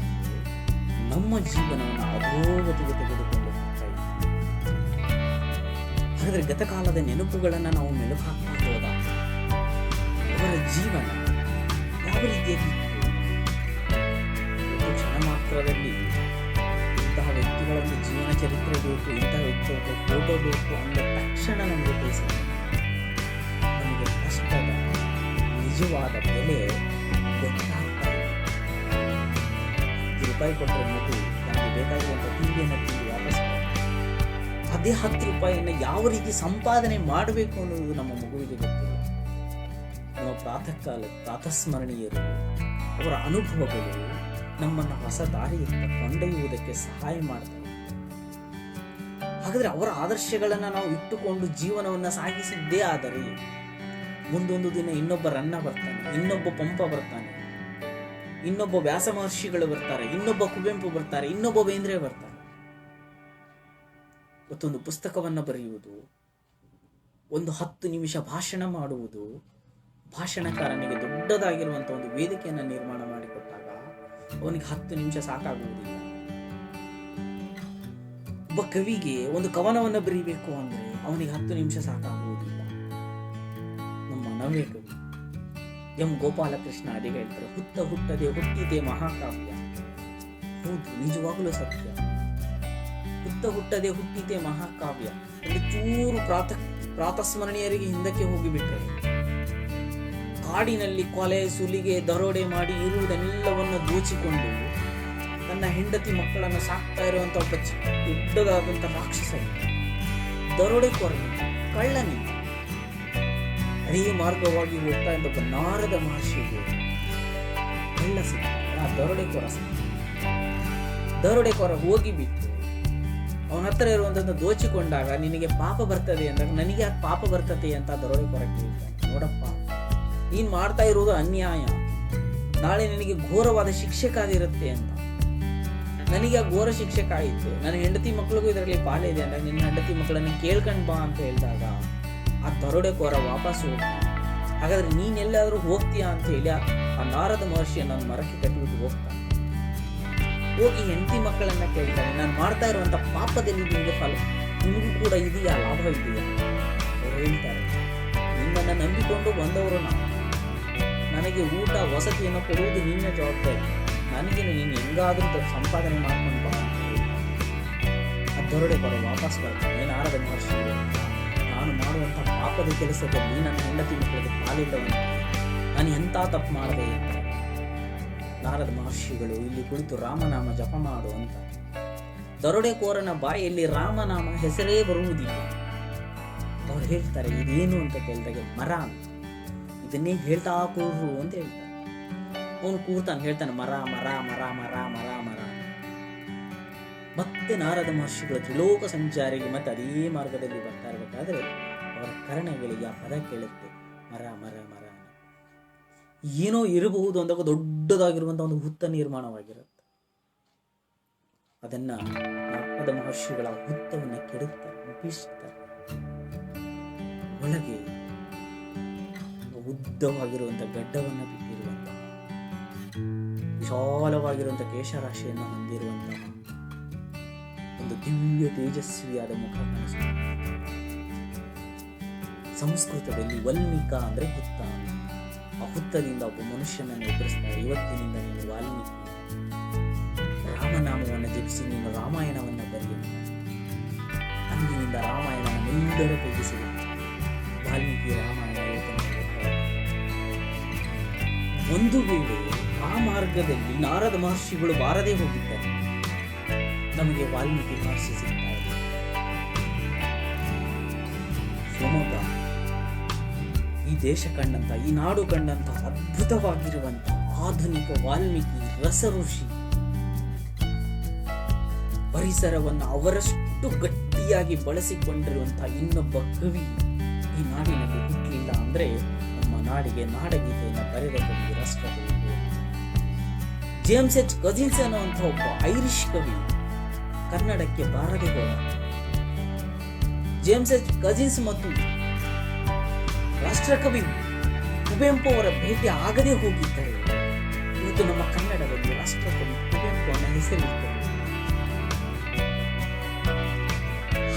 ನಮ್ಮ ಜೀವನವನ್ನು ಅಧೋಗತಿಗೆ ತೆಗೆದುಕೊಂಡು ಹೋಗ್ತಾ ಇದ್ದೀವಿ. ಹಾಗಾದರೆ ಗತಕಾಲದ ನೆನಪುಗಳನ್ನು ನಾವು ಮೆಲುಕು ಹಾಕ್ತಾ ಹೋದಾಗ ಅವರ ಜೀವನ ಯಾವ ರೀತಿಯಾಗಿತ್ತು? ಒಂದು ಕ್ಷಣ ಮಾತ್ರದಲ್ಲಿ ಇಂತಹ ವ್ಯಕ್ತಿಗಳನ್ನು ಜೀವನ ಚರಿತ್ರೆ ಬೇಕು, ಇಂತಹ ವ್ಯಕ್ತಿಗಳ ಫೋಟೋ ಬೇಕು ಅಂದ ತಕ್ಷಣ ನಮಗೆ ಬೇಸರ, ನಮಗೆ ಕಷ್ಟದ ನಿಜವಾದ ಬೆಲೆ ಗೊತ್ತಾಗ್ತಾ ಇದೆ. ₹10 ಕೊಟ್ಟರೆ ಮಗು ನಮಗೆ ಬೇಕಾಗಿರುವಂಥ ತಿಂಡಿಯನ್ನು ತಿಂದು ವಾಪಸ್ ಅದೇ ₹10 ಯಾವ ರೀತಿ ಸಂಪಾದನೆ ಮಾಡಬೇಕು ಅನ್ನೋದು ನಮ್ಮ ಮಗುವಿಗೆ ಗೊತ್ತಿಲ್ಲ. ನಮ್ಮ ಪ್ರಾತಸ್ಮರಣೀಯರು ಅವರ ಅನುಭವಗಳು ನಮ್ಮನ್ನು ಹೊಸ ದಾರಿಯತ್ತ ಕೊಂಡೊಯ್ಯುವುದಕ್ಕೆ ಸಹಾಯ ಮಾಡ್ತವೆ. ಹಾಗಾದ್ರೆ ಅವರ ಆದರ್ಶಗಳನ್ನು ನಾವು ಇಟ್ಟುಕೊಂಡು ಜೀವನವನ್ನು ಸಾಗಿಸಿದ್ದೇ ಆದರೆ ಮುಂದೊಂದು ದಿನ ಇನ್ನೊಬ್ಬ ರನ್ನ ಬರ್ತಾನೆ, ಇನ್ನೊಬ್ಬ ಪಂಪ ಬರ್ತಾನೆ, ಇನ್ನೊಬ್ಬ ವ್ಯಾಸ ಮಹರ್ಷಿಗಳು ಬರ್ತಾರೆ, ಇನ್ನೊಬ್ಬ ಕುವೆಂಪು ಬರ್ತಾರೆ, ಇನ್ನೊಬ್ಬ ಬೇಂದ್ರೆ ಬರ್ತಾರೆ. ಮತ್ತೊಂದು ಪುಸ್ತಕವನ್ನು ಬರೆಯುವುದು, ಒಂದು 10 ನಿಮಿಷ ಭಾಷಣ ಮಾಡುವುದು, ಭಾಷಣಕಾರನಿಗೆ ದೊಡ್ಡದಾಗಿರುವಂತಹ ಒಂದು ವೇದಿಕೆಯನ್ನು ನಿರ್ಮಾಣ ಮಾಡಿಕೊಟ್ಟಾಗ ಅವನಿಗೆ 10 ನಿಮಿಷ ಸಾಕಾಗುವುದಿಲ್ಲ. ಒಬ್ಬ ಕವಿಗೆ ಒಂದು ಕವನವನ್ನು ಬರೀಬೇಕು ಅಂದ್ರೆ ಅವನಿಗೆ 10 ನಿಮಿಷ ಸಾಕಾಗುವುದಿಲ್ಲ. ನಮ್ಮ ನವ್ಯ ಕವಿ ಎಂ ಗೋಪಾಲಕೃಷ್ಣ ಅಡಿಗ ಹೇಳ್ತಾರೆ, ಹುಟ್ಟದೆ ಹುಟ್ಟಿದೆ ಮಹಾಕಾವ್ಯ. ಹೌದು, ನಿಜವಾಗಲೂ ಸತ್ಯ. ಹುಟ್ಟದೆ ಹುಟ್ಟಿದೆ ಮಹಾಕಾವ್ಯ. ಒಂದು ಚೂರು ಪ್ರಾತಸ್ಮರಣೀಯರಿಗೆ ಹಿಂದಕ್ಕೆ ಹೋಗಿಬಿಟ್ರೆ ಕಾಡಿನಲ್ಲಿ ಕೊಲೆ, ಸುಲಿಗೆ, ದರೋಡೆ ಮಾಡಿ ಇರುವುದೆಲ್ಲವನ್ನು ದೋಚಿಕೊಂಡು ತನ್ನ ಹೆಂಡತಿ ಮಕ್ಕಳನ್ನು ಸಾಕ್ತಾ ಇರುವಂತ ಒಬ್ಬ ದೊಡ್ಡದಾದಂತ ರಾಕ್ಷಸ, ದರೋಡೆಕೋರನಿ, ಕಳ್ಳನಿ. ಅದೇ ಮಾರ್ಗವಾಗಿ ಹೋಗ್ತಾ ಇದ್ದ ಒಬ್ಬ ನಾರದ ಮಹರ್ಷಿಗೆ ಕಳ್ಳ ಸಿಗ್ತಾನೆ, ದರೋಡೆಕೋರ ಹೋಗಿಬಿಟ್ಟು ಅವನ ಹತ್ರ ಇರುವಂತದ್ದು ದೋಚಿಕೊಂಡಾಗ ನಿನಗೆ ಪಾಪ ಬರ್ತದೆ ಅಂದಾಗ ನನಗೆ ಯಾಕೆ ಪಾಪ ಬರ್ತದೆ ಅಂತ ದರೋಡೆಕೋರ ಕೇಳ್ತಾನೆ. ನೋಡಪ್ಪ, ನೀನ್ ಮಾಡ್ತಾ ಇರುವುದು ಅನ್ಯಾಯ, ನಾಳೆ ನಿನಗೆ ಘೋರವಾದ ಶಿಕ್ಷೆ ಕಾದಿರುತ್ತೆ ಅಂತ. ನನಗೆ ಆ ಘೋರ ಶಿಕ್ಷೆ ಕಾಯಿತು, ನನ್ನ ಹೆಂಡತಿ ಮಕ್ಕಳಿಗೂ ಇದರಲ್ಲಿ ಪಾಲೆ ಇದೆ ಅಂದಾಗ ನಿನ್ನ ಹೆಂಡತಿ ಮಕ್ಕಳನ್ನು ಕೇಳ್ಕೊಂಡ್ ಬಾ ಅಂತ ಹೇಳಿದಾಗ ಆ ದರೋಡೆಕೋರ ವಾಪಸ್ ಹೋಗ್ತಾನೆ. ಹಾಗಾದ್ರೆ ನೀನೆಲ್ಲಾದ್ರೂ ಹೋಗ್ತೀಯಾ ಅಂತ ಹೇಳಿ ಆ ನಾರದ ಮಹರ್ಷಿಯನ್ನು ನನ್ನ ಮರಕ್ಕೆ ಕಟ್ಟಿಬಿಟ್ಟು ಹೋಗ್ತಾನೆ. ಹೋಗಿ ಹೆಂಡತಿ ಮಕ್ಕಳನ್ನ ಕೇಳ್ತಾನೆ, ನಾನು ಮಾಡ್ತಾ ಇರುವಂತ ಪಾಪದಲ್ಲಿ ನಿಮಗೆ ಫಲ, ನಿಮಗೂ ಕೂಡ ಇದೆಯಾ, ಲಾಭ ಇದೆಯಾ? ಅವ್ರು ಹೇಳ್ತಾರೆ, ನಿನ್ನನ್ನು ನಂಬಿಕೊಂಡು ಬಂದವರು ನಾವು, ನನಗೆ ಊಟ ವಸತಿಯನ್ನು ಕೊಡುವುದು ನಿನ್ನ ಜವಾಬ್ದಾರಿ, ನನಗೇನು ನೀನು ಹೆಂಗಾದ್ರೂ ಸಂಪಾದನೆ ಮಾಡ್ಕೊಂಡು ಬಾ ಅಂತ ಹೇಳಿ ಆ ದರೋಡೆಕೋರ ವಾಪಸ್ ಬರ್ತಾನೆ. ನಾರದ ಮಹರ್ಷಿ, ನಾನು ಮಾಡುವಂಥ ಪಾಪದ ಕೆಲಸದಲ್ಲಿ ನನ್ನ ಹೆಂಡತಿ ಮಕ್ಕಳಿಗೆ ಪಾಲಿಲ್ಲವಂತ, ನಾನು ಎಂಥ ತಪ್ಪು ಮಾಡಿದೆ ಅಂತ ನಾರದ ಮಹರ್ಷಿಗಳು ಇಲ್ಲಿ ಕುಳಿತು ರಾಮನಾಮ ಜಪ ಮಾಡು ಅಂತ. ದರೋಡೆಕೋರನ ಬಾಯಲ್ಲಿ ರಾಮನಾಮ ಹೆಸರೇ ಬರುವುದಿಲ್ಲ. ಅವ್ರು ಹೇಳ್ತಾರೆ, ಇದೇನು ಅಂತ ಕೇಳಿದಾಗ ಮರ ಅಂತ, ಇದನ್ನೇ ಹೇಳ್ತಾ ಕೂರು ಅಂತ ಹೇಳ್ತಾರೆ. ಅವನು ಕೂರ್ತಾನೆ, ಹೇಳ್ತಾನೆ ಮರ ಮರ ಮರ ಮರ ಮರ ಮರ. ಮತ್ತೆ ನಾರದ ಮಹರ್ಷಿಗಳು ತ್ರಿಲೋಕ ಸಂಚಾರಿಗೆ ಮತ್ತೆ ಅದೇ ಮಾರ್ಗದಲ್ಲಿ ಬರ್ತಾ ಇರಬೇಕಾದ್ರೆ ಅವರ ಕರ್ಣಗಳಿಗೆ ಆ ಪದ ಕೇಳುತ್ತೆ, ಮರ ಮರ ಮರ. ಏನೋ ಇರಬಹುದು ಅಂದಾಗ ದೊಡ್ಡದಾಗಿರುವಂತಹ ಒಂದು ಹುತ್ತ ನಿರ್ಮಾಣವಾಗಿರುತ್ತೆ. ಅದನ್ನ ನಾರದ ಮಹರ್ಷಿಗಳ ಹುತ್ತವನ್ನು ಕೆಡುತ್ತಾರೆ, ಬೀಸುತ್ತಾರೆ. ಒಳಗೆ ಉದ್ದವಾಗಿರುವಂತಹ ಗಡ್ಡವನ್ನು ಬಿಟ್ಟಿರುವಂತಹ, ವಿಶಾಲವಾಗಿರುವಂತಹ ಕೇಶರಾಶಿಯನ್ನು ಹೊಂದಿರುವಂತಹ ಒಂದು ದಿವ್ಯ ತೇಜಸ್ವಿಯಾದ ಮುಖ ಕಾಣಿಸುತ್ತದೆ. ಸಂಸ್ಕೃತದಲ್ಲಿ ವಲ್ಮೀಕ ಅಂದ್ರೆ ಹುತ್ತ. ಆ ಹುತ್ತದಿಂದ ಒಬ್ಬ ಮನುಷ್ಯನನ್ನು ಎದುರಿಸ್ತಾರೆ, ಇವತ್ತಿನಿಂದ ನೀನು ವಾಲ್ಮೀಕಿ, ರಾಮನಾಮವನ್ನು ಜಪಿಸಿ ನೀನು ರಾಮಾಯಣವನ್ನು ಬರೆಯುತ್ತ. ಅಂದಿನಿಂದ ರಾಮಾಯಣವನ್ನೆಲ್ಲರ ಕೈಗೆ ಸಿಗುತ್ತೆ. ವಾಲ್ಮೀಕಿ ರಾಮಾಯಣ ಒಂದು ವೇಳೆ ಆ ಮಾರ್ಗದಲ್ಲಿ ನಾರದ ಮಹರ್ಷಿಗಳು ಬಾರದೇ ಹೋಗಿದ್ದಾರೆ, ನಮಗೆ ವಾಲ್ಮೀಕಿ ಮಹರ್ಷಿ ಸಿಗ್ತಾ ಇದೆ. ಶಿವಮೊಗ್ಗ ಈ ದೇಶ ಕಂಡಂತ, ಈ ನಾಡು ಕಂಡಂತ ಅದ್ಭುತವಾಗಿರುವಂತ ಆಧುನಿಕ ವಾಲ್ಮೀಕಿ ರಸಋಷಿ ಪರಿಸರವನ್ನು ಅವರಷ್ಟು ಗಟ್ಟಿಯಾಗಿ ಬಳಸಿಕೊಂಡಿರುವಂತಹ ಇನ್ನೊಬ್ಬ ಕವಿ ಈ ನಾಡಿನಲ್ಲಿ ಹುಟ್ಟಲಿಲ್ಲ ಅಂದ್ರೆ ನಮ್ಮ ನಾಡಿಗೆ ನಾಡಗೀತೆಯನ್ನು ಬರೆದ ಕವಿ ರಾಷ್ಟ್ರಕವಿ ಜೇಮ್ಸ್ ಎಚ್ ಕಜಿನ್ಸ್ ಅನ್ನುವಂಥ ಒಬ್ಬ ಐರಿಷ್ ಕವಿ ಕನ್ನಡಕ್ಕೆ ಬಾರದೆ ಹೋದ. ಜೇಮ್ಸ್ ಎಚ್ ಕಜಿನ್ಸ್ ಮತ್ತು ರಾಷ್ಟ್ರಕವಿ ಕುವೆಂಪು ಅವರ ಭೇಟಿ ಆಗದೆ ಹೋಗಿದ್ದರೆ ಇವತ್ತು ನಮ್ಮ ಕನ್ನಡದಲ್ಲಿ ರಾಷ್ಟ್ರಕವಿ ಕುವೆಂಪು ಅನ್ನೋ ಹೆಸರಿರುತ್ತದೆ.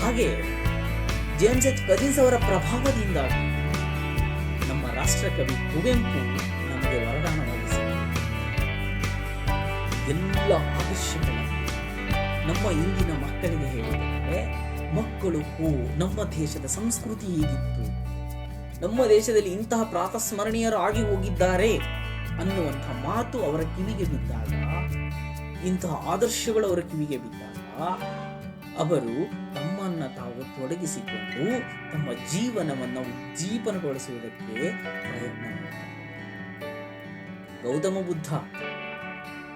ಹಾಗೆ ಜೇಮ್ಸ್ ಎಚ್ ಕಜಿನ್ಸ್ ಅವರ ಪ್ರಭಾವದಿಂದಾಗಿ ನಮ್ಮ ರಾಷ್ಟ್ರಕವಿ ಕುವೆಂಪು ನಮಗೆ ವರದಾನವಾಗಿಸಿದ ಎಲ್ಲ ಆದರ್ಶಗಳನ್ನು ನಮ್ಮ ಇಂದಿನ ಮಕ್ಕಳಿಗೆ ಹೇಳಿದರೆ, ಮಕ್ಕಳು ನಮ್ಮ ದೇಶದ ಸಂಸ್ಕೃತಿ ಹೇಗಿತ್ತು, ನಮ್ಮ ದೇಶದಲ್ಲಿ ಇಂತಹ ಪ್ರಾತಸ್ಮರಣೀಯರು ಆಗಿ ಹೋಗಿದ್ದಾರೆ ಅನ್ನುವಂತಹ ಮಾತು ಅವರ ಕಿವಿಗೆ ಬಿದ್ದಾಗ, ಇಂತಹ ಆದರ್ಶಗಳು ಅವರ ಕಿವಿಗೆ ಬಿದ್ದಾಗ ಅವರು ತಮ್ಮನ್ನ ತಾವು ತೊಡಗಿಸಿಕೊಂಡು ತಮ್ಮ ಜೀವನವನ್ನು ಉಜ್ಜೀವನಗೊಳಿಸುವುದಕ್ಕೆ ಪ್ರಯತ್ನ ಮಾಡ್ತಾರೆ. ಗೌತಮ ಬುದ್ಧ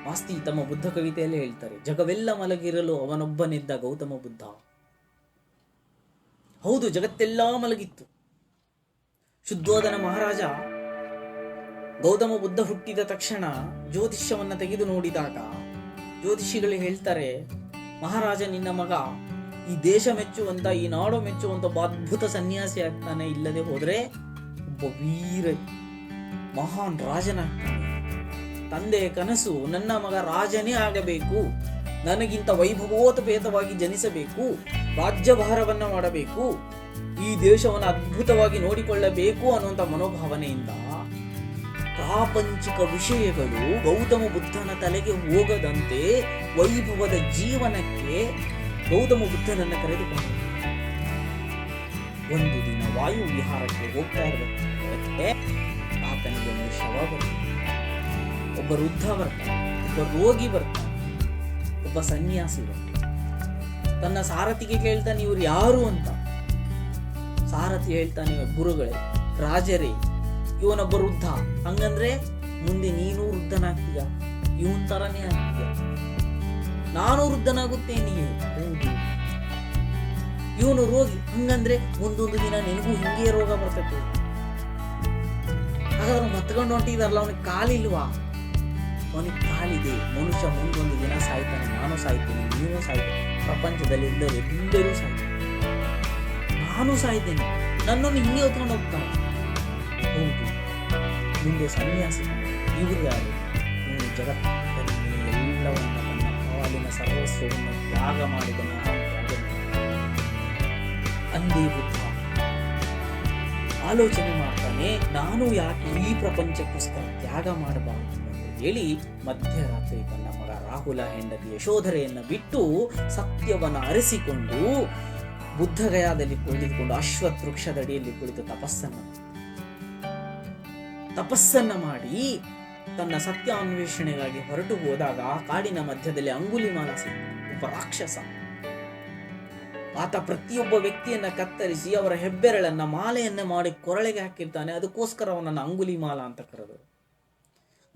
ಮಾಸ್ತಿ ತಮ್ಮ ಬುದ್ಧ ಕವಿತೆಯಲ್ಲಿ ಹೇಳ್ತಾರೆ, ಜಗವೆಲ್ಲ ಮಲಗಿರಲು ಅವನೊಬ್ಬನಿದ್ದ ಗೌತಮ ಬುದ್ಧ. ಹೌದು, ಜಗತ್ತೆಲ್ಲ ಮಲಗಿತ್ತು. ಶುದ್ಧೋಧನ ಮಹಾರಾಜ ಗೌತಮ ಬುದ್ಧ ಹುಟ್ಟಿದ ತಕ್ಷಣ ಜ್ಯೋತಿಷ್ಯವನ್ನ ತೆಗೆದು ನೋಡಿದಾಗ ಜ್ಯೋತಿಷಿಗಳು ಹೇಳ್ತಾರೆ, ಮಹಾರಾಜ ನಿನ್ನ ಮಗ ಈ ದೇಶ ಮೆಚ್ಚುವಂತ, ಈ ನಾಡು ಮೆಚ್ಚುವಂತ ಒಬ್ಬ ಅದ್ಭುತ ಸನ್ಯಾಸಿ ಆಗ್ತಾನೆ, ಇಲ್ಲದೆ ಹೋದ್ರೆ ಒಬ್ಬ ವೀರ ಮಹಾನ್ ರಾಜನಾಗ್ತಾನೆ. ತಂದೆಯ ಕನಸು ನನ್ನ ಮಗ ರಾಜನೇ ಆಗಬೇಕು, ನನಗಿಂತ ವೈಭವೋಪೇತವಾಗಿ ಜನಿಸಬೇಕು, ರಾಜ್ಯಭಾರವನ್ನ ಮಾಡಬೇಕು, ಈ ದೇಶವನ್ನು ಅದ್ಭುತವಾಗಿ ನೋಡಿಕೊಳ್ಳಬೇಕು ಅನ್ನುವಂಥ ಮನೋಭಾವನೆಯಿಂದ ಪ್ರಾಪಂಚಿಕ ವಿಷಯಗಳು ಗೌತಮ ಬುದ್ಧನ ತಲೆಗೆ ಹೋಗದಂತೆ ವೈಭವದ ಜೀವನಕ್ಕೆ ಗೌತಮ ಬುದ್ಧನನ್ನು ಕರೆದುಕೊಂಡು ಒಂದು ದಿನ ವಾಯು ವಿಹಾರಕ್ಕೆ ಹೋಗ್ತಾ ಇರಬೇಕು. ಆತನಿಗೆ ಒಂದು ಶವ ಬರ್ತದೆ, ಒಬ್ಬ ವೃದ್ಧ ಬರ್ತಾನೆ, ಒಬ್ಬ ರೋಗಿ ಬರ್ತಾನೆ, ಒಬ್ಬ ಸನ್ಯಾಸಿ ಬರ್ತಾನೆ. ತನ್ನ ಸಾರಥಿಗೆ ಕೇಳ್ತಾನೆ, ಇವ್ರು ಯಾರು ಅಂತ. ಸಾರಥಿ ಹೇಳ್ತಾನೆ, ಗುರುಗಳೇ, ರಾಜರೇ, ಇವನೊಬ್ಬ ವೃದ್ಧ, ಹಂಗಂದ್ರೆ ಮುಂದೆ ನೀನು ವೃದ್ಧನಾಗ್ತೀಯ, ಇವನ್ ತರನೇ ಆಗ್ತೀಯ, ನಾನು ವೃದ್ಧನಾಗುತ್ತೇನೆಯೇ, ಹೌದು. ಇವನು ರೋಗಿ, ಹಂಗಂದ್ರೆ ಮುಂದೊಂದು ದಿನ ನಿನಗೂ ಹಿಂಗೆ ರೋಗ ಬರ್ತೈತೆ. ಹಾಗಾದ್ರೆ ಮತ್ಕೊಂಡು ಹೊಂಟಿದಾರಲ್ಲ, ಅವನಿಗೆ ಕಾಲಿಲ್ವಾ? ಅವನಿಗೆ ಕಾಲಿದೆ. ಮನುಷ್ಯ ಮುಂದೊಂದು ದಿನ ಸಾಯ್ತಾನೆ, ನಾನು ಸಾಯ್ತೇನೆ, ನೀನು ಸಾಯ್ತೇನೆ, ಪ್ರಪಂಚದಲ್ಲಿ ಎಲ್ಲರೂ ಸಾಯ್ತಾನೆ, ನಾನು ಸಾಯ್ತೇನೆ, ನನ್ನನ್ನು ಹಿಂಗೆ ಹೊತ್ಕೊಂಡು ಹೋಗ್ತಾನೆ. ಹೌದು, ಮುಂದೆ ಸನ್ಯಾಸಿ. ಇವರು ಯಾರು? ಇವನು ಜಗತ್ತಲ್ಲಿ ಎಲ್ಲವನ್ನ ತನ್ನ ಪಾಲಿನ ಸರ್ವಸ್ವವನ್ನು ತ್ಯಾಗ ಮಾಡಿದ ಮಹಾನ್ ಅಂದೇ ಬುದ್ಧ ಆಲೋಚನೆ ಮಾಡ್ತಾನೆ, ನಾನು ಯಾಕೆ ಈ ಪ್ರಪಂಚಕ್ಕೋಸ್ಕರ ತ್ಯಾಗ ಮಾಡಬಾರದು ಅಂತ ಹೇಳಿ ಮಧ್ಯರಾತ್ರಿ ತನ್ನ ಮಗ ರಾಹುಲ ಹೆಂಡತಿ ಯಶೋಧರೆಯನ್ನ ಬಿಟ್ಟು ಸತ್ಯವನ್ನ ಅರಸಿಕೊಂಡು ಬುದ್ಧಗಯಾದಲ್ಲಿ ಕುಳಿತುಕೊಂಡು ಅಶ್ವತ್ಥ ವೃಕ್ಷದಡಿಯಲ್ಲಿ ಕುಳಿತು ತಪಸ್ಸನ್ನ ಮಾಡಿ ತನ್ನ ಸತ್ಯ ಅನ್ವೇಷಣೆಗಾಗಿ ಹೊರಟು ಹೋದಾಗ ಕಾಡಿನ ಮಧ್ಯದಲ್ಲಿ ಅಂಗುಲಿಮಾಲ ಸಿಕ್ಕ ಒಬ್ಬ ರಾಕ್ಷಸ. ಆತ ಪ್ರತಿಯೊಬ್ಬ ವ್ಯಕ್ತಿಯನ್ನ ಕತ್ತರಿಸಿ ಅವರ ಹೆಬ್ಬೆರಳನ್ನ ಮಾಲೆಯನ್ನ ಮಾಡಿ ಕೊರಳೆಗೆ ಹಾಕಿರ್ತಾನೆ. ಅದಕ್ಕೋಸ್ಕರ ಅವನನ್ನ ಅಂಗುಲಿಮಾಲ ಅಂತ ಕರೆದರು.